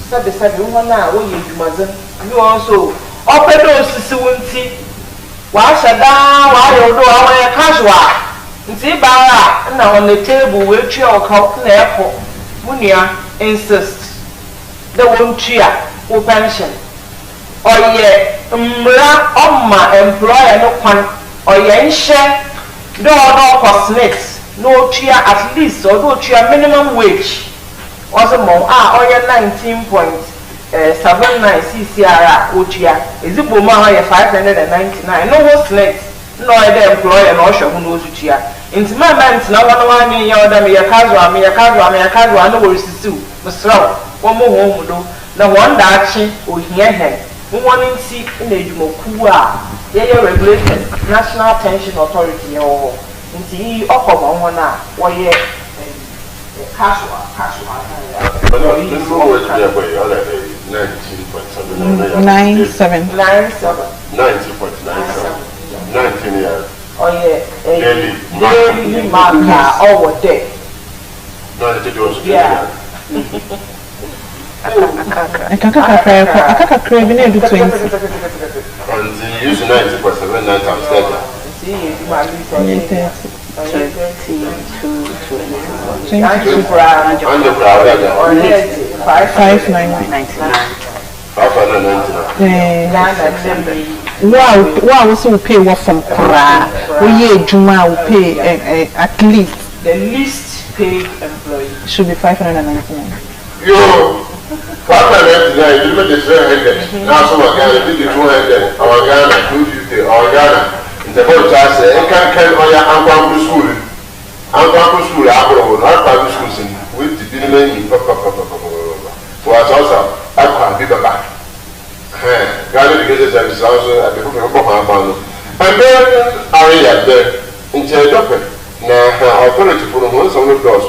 sabe wɔn a wɔyɛ edwumadzen bi wɔn so ɔpɛdɛ osisi wunti wahyɛ daa wayɛ odo a wɔyɛ casual nti baa na on the table we tua ɔka na ɛkɔ mu nua insist dɛ wɔn tua wo pension ɔyɛ mmra ɔma employer no kwan ɔyɛ nhyɛ dɛ ɔdɔ ɔkɔ snit na otua at least ɔdɔ otua minimum wage ɔsɛ mɔ a ɔyɛ 19.79 CCR otua ezigbo ma ɔyɛ 599 no ho snit no ɔyɛ employer na ɔhwɛ ho no otua nti moment na wɔn wɔn yɛ ɔda me yɛ casual no wɔ resisiw mesraw wɔn mo wɔn mu do na wɔn daakye ohia hɛn wɔn nti na edwumakuo a yɛyɛ regulated National Pension Authority yɛ wɔ hɔ nti ɔkɔ wɔn a wɔyɛ casual Oh yeah, daily marker over there. No, they do also. Yeah. Akaka craving do 20. And the use 90.79 times 30. See, Wow, also pay what from Kora. We Juma will pay at least the least paid employee should be 599. Yo, 599, you make it 300. Now, so Ghana did 200, our Ghana 250, our Ghana. In the whole time, say, I can't on your uncle school. Uncle school, I will not private schools with the dinner in Papa. For us also, I can't be back. Ghana because it's also at the book of Papa. And then I there in Japan. Now, authority for the most of the doors.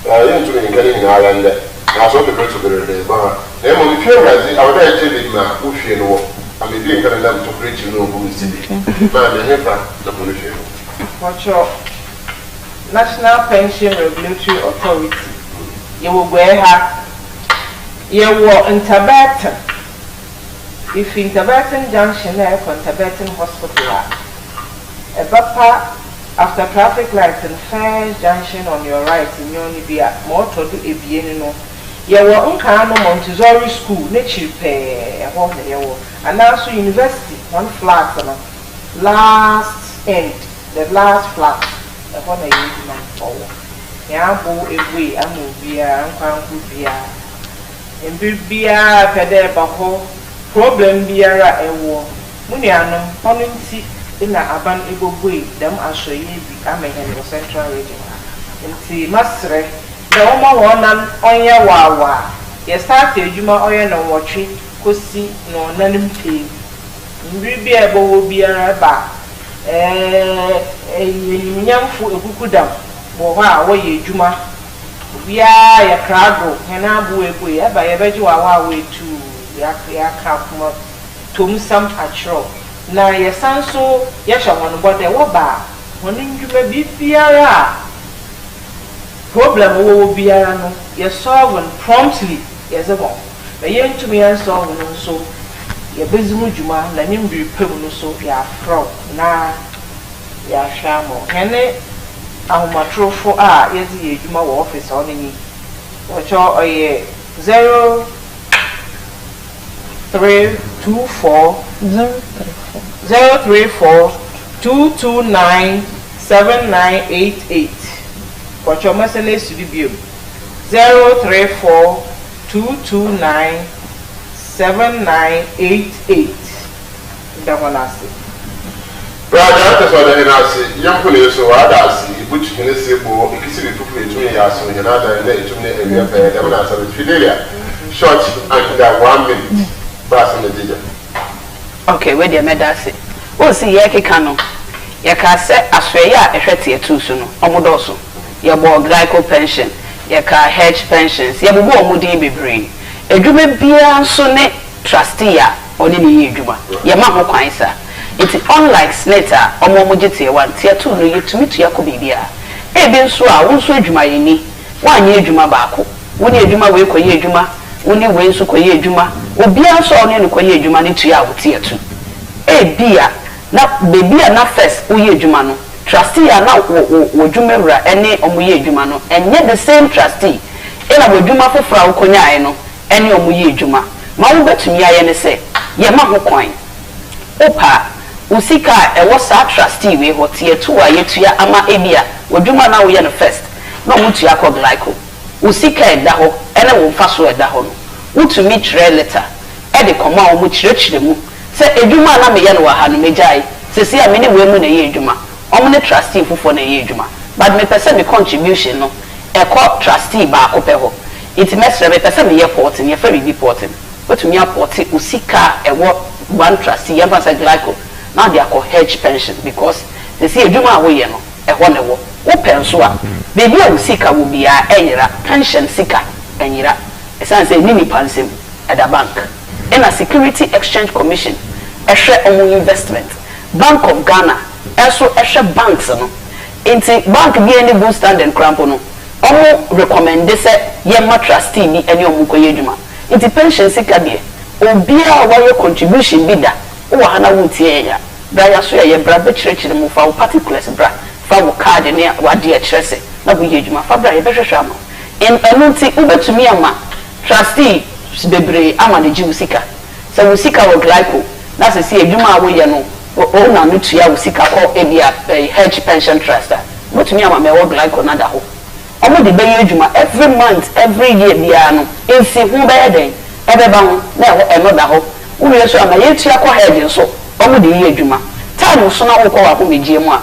Into in Ireland. I saw the birds of the bar. Then when we feel like I would actually now, who fear no. I mean, being kind of to preach you know who is city. Man, the heifer, the pollution. What's your National Pension Regulatory Authority? You will wear her. You will in Tibetan. If in Tibetan Junction, there for Tibetan Hospital, a bapa after traffic lights and First Junction on your right in your Nibia, more to do a biennial. You were Unkano Montessori School, nature pay a home and also university, one flat last end, the last flat, a one a year forward. Yambo away, I move via Uncle Bia, and Bibia Pede Baho, problem Biara a war. Munianum, Honinti in a Aban Ego Way, them I show you become a central region. And see, Masre. The woman on your wawa. You start your Juma oil no watching, cozy, no none pay. You be able to be a bar. Young fool a good Boha, way Juma. We are a crowd, and I will by a veggie way to Yakra Tom some at show. Now, your son so, yes, I want to buy the waba. When you may be Fiara. Problem will be a you solve promptly, yes, a bomb. The young to me and solve so. Your business, Juma, let him be permanent so ya fraud. Na ya shamo. Hene, I'm a true for yes, ye Juma office on any. Watch all a 0 034 229 7988. For your message to the 034 229 7988. That one I see. Brother, that's what I say. Young police, so I see. Which can say, "Bo, if you see people to me, I saw another and to me, and we have a Fidelia. Short and that 1 minute. Pass on the digit." Okay, where the medasi. Oh, see, Yaki Kano. Yaka set Australia a retty too soon. Omodoso. Yabo glyco pension. Yaka hedge pensions. Yabu Mudi be brain. A drume beer sonnet trustee or any juma. Yamaho Kaisa. It's unlike Sneta or Momojiti one tier 2 no you to meet Yakubia. A bin swa, one sweet juma ini. 1 year juma bako. 1 year juma we ko ye juma. 1 year we so ko ye juma. Obia so on no ko ye juma ni to ya tier 2. A beer. Na baby na first uye juma no trustee na wo jumawura ene omuye juma no enye the same trustee ena wo juma fofra wo konyae no ene omuye juma ma wo betumi aye ne se ye ma ho kwan opa usika e wo sa trustee we ho tie to aye tua ama ebia wo juma na wo ye no first na wo tua ko glyco usika e da ho ene wo mfa so e da ho no utumi tre letter e de koma wo mu chire mu se edwuma na me ye no wa ha no mejai se se a me ne we mu na ye edwuma omne trustee fufo na ye edwuma but me pese me contribution no e ko trustee ba ko pe ho it mesre me pese me ye porting ye fa reporting otumi aport usika e wo one trustee ye ba sa glyco na dia ko hedge pension because se se edwuma wo ye no e ho ne wo penso a baby a usika wo bia enyira pension sika enyira esan se nini pansem at the bank in a Security Exchange Commission, investment, Bank of Ghana, also banks no. Inti bank be any good standing cramp no. Recommend this yema trustee ni any omuko yeduma. Inti pension sika die. Obia wa your contribution bida. O hana wutie ya. Bra ya so ye bra be chire mu fa particulars bra. Fa wo card ne wa de chirese. Na bu yeduma fa bra ye be hwehwa ma. In enunti ubetumi ama trustee bebre ama de usika so usika wo glyco na se see edwuma wo ye no o na no tua usika ko ebia hedge pension trust but me ama me wo glyco na da ho omo de be ye edwuma every month every year bia no ensi hu be ye den e be ba ho na ho e no da ho wo ye so ama ye tua ko hedge so omo de ye edwuma time so na wo ko wa ko megie mu a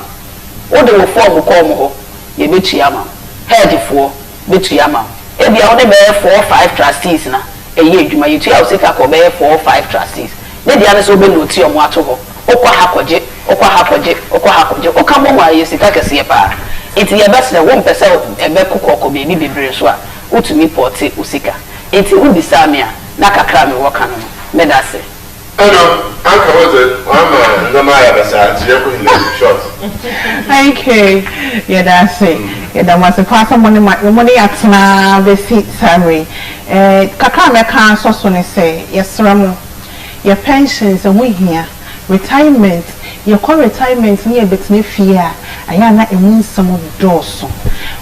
wo de wo form ko mo ho ye be tua ma hedge fo be tua ma ebia wo de be 4 5 trustees na eye adwuma yetu ya usika ko be 4 or 5 trustees ne dia ne so be no ti omo ato ho okwa hakoje okamo ma yesika kese pa enti ye best na wo mpese ebe kokoko be bi bebre so a utumi porti usika enti wo bisamia na kakra me wo kan no me da se Anka was it? I'm the Maya Basa, short. Okay, yeah, that's it. Yeah, that was a part of money at na the seat salary. Kakame can so say, yes, Ramo, your pensions and we here, retirement, your core retirement near between fear, I am not a some of doors.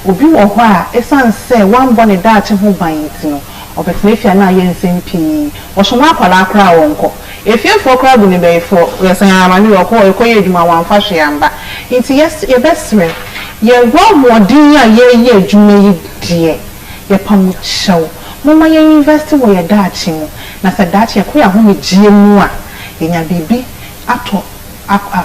Obi or why, it's say one bonnet Dutch who buying to or but if you're not using P or some apple uncle. If you're for crab in the bay for yes, I am a new call you my one fashion, but it's yes, your best friend. You're one more dear, ye, Jimmy, dear, your pump show. Mama, you invested where you're dashing. Now, that you're queer home with Jimua in your baby up to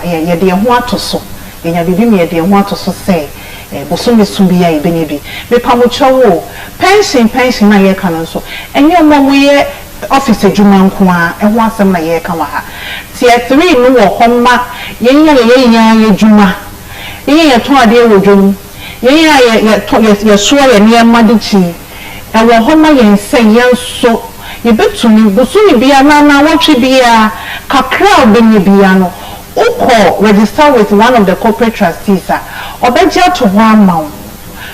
your dear want to so. In your baby, me, dear want to so say. Bosumi Sumbia, Benebi, the Pamucho, pension, my year canon so. And your mom, we office Juman Kwa, and once some my year Kamaha. Tia 3 no Homa, Yaya Juma. Yea, 2 dear Jum. Yea, your swear near Madichi. And what Homa yen say, yes, so. You bet to me, Bosumi be a man, what she be a Kakra Benibiano. Oko register with one of the corporate trustees. Obeja to one mount.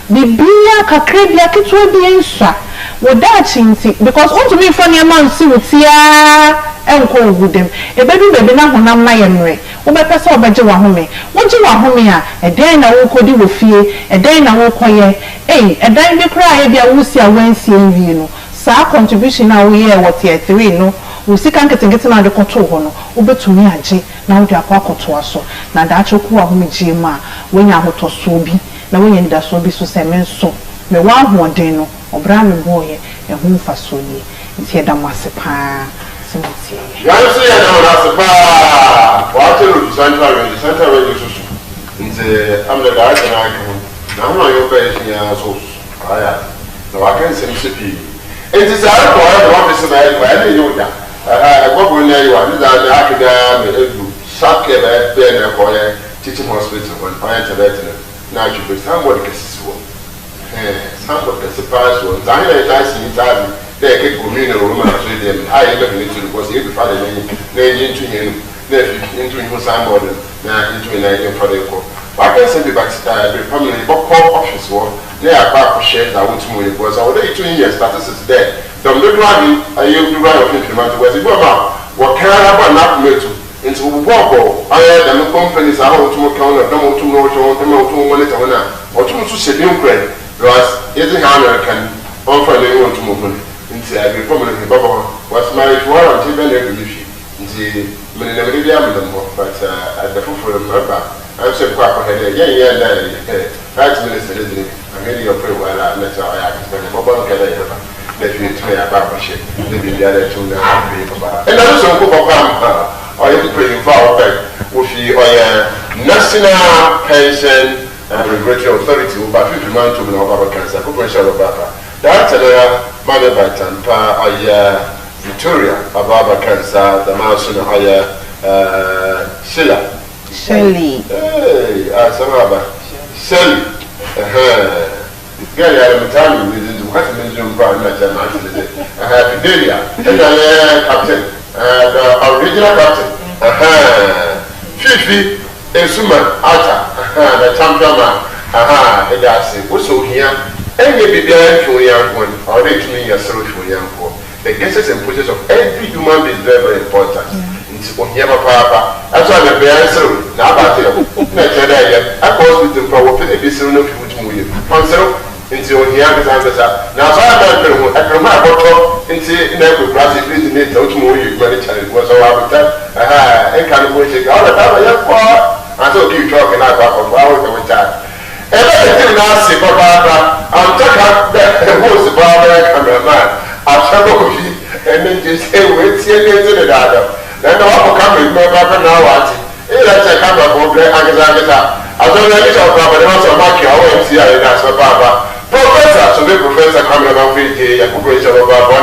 Bibia kakrebia kitwe biensa. Without chinti because on to me funny amount see with ya enko with them. A baby na honam na yenre. Obe pesa obeja wa home. Wonji wa home a den na wo kodi wo fie, a den na wo koye. A den bi kra e bia wo si a wensi envi no. Sa contribution na wo ye what year 3 no. wo sika nketenkete na de koto ho no obetumi agye na wo de akwa koto aso na da acho ku ahomegye ma wonya ahotoso bi na wonya ndaso bi so se menso me wa ahoden no obra me boye ehu mfaso yi nti eda masepa simiti ya so ya na masepa wa tero central range nti amle da aka na aka na ho yo pe ya so aya na wa kan se msepi nti sa ko ya office na ya na yo da gbogbo na yo ni da na aka da me edu sake be na ko ya teaching hospital when I enter na you be somebody kesiwo somebody kesipaso dan na ita si ita de ke community room na so dem I be need to because you be father na into him na into him somebody na into na him for the ko I can say the family but call office wo na ya ba ko share that want to because I would 2 years statistics there dem do one ayi do right of implement was it about what can happen na metu into Bobo, I had the companies are out to account of them to know to monitor or to shipping credit. Because it's an American offer they want to move into every problem. Bobo was married to one until then they believe into Minimum, but at the foot for the member, I'm so quite ahead. Yeah, Vice Minister, isn't it? I'm really a pretty well. I met our spend a mobile together. That you try a partnership, maybe the other two and also go or you pray for with the National Pension and Regulatory Authority about 50 months to know cancer, corporation of Baba. That's a mother by Tampa, Victoria, Ababa cancer, the mouse in Sheila. Shelly. Hey, Samaba. Shelly. Gary, I'm telling you, this is what I mentioned by I have Fidelia, and Captain. The original captain, Fifi, Esuma, Ata, the champion man, the Darcy, what's so here, and maybe there for young one, or they to me yourself for young for. The guesses and pushes of every human is very, very important. It's on Yama Papa, that's why the bear is so now about you. I was with the power of the Bissell of Fuji. Until he has answered. Now, so I can remember into never classic business, don't move you, challenge was all about that. And kind of way to go all the time. I don't keep talking about hours with that. And I now see Papa, I'm talking who's the barber cameraman. I'll travel with you and then just say, wait, see again to the data. Then the one will come with my papa now. That's a camera for Black Agazagata. I don't know if I'll have a market. I won't see that's my papa. Professor, so the professor coming about 50 years, a corporation of our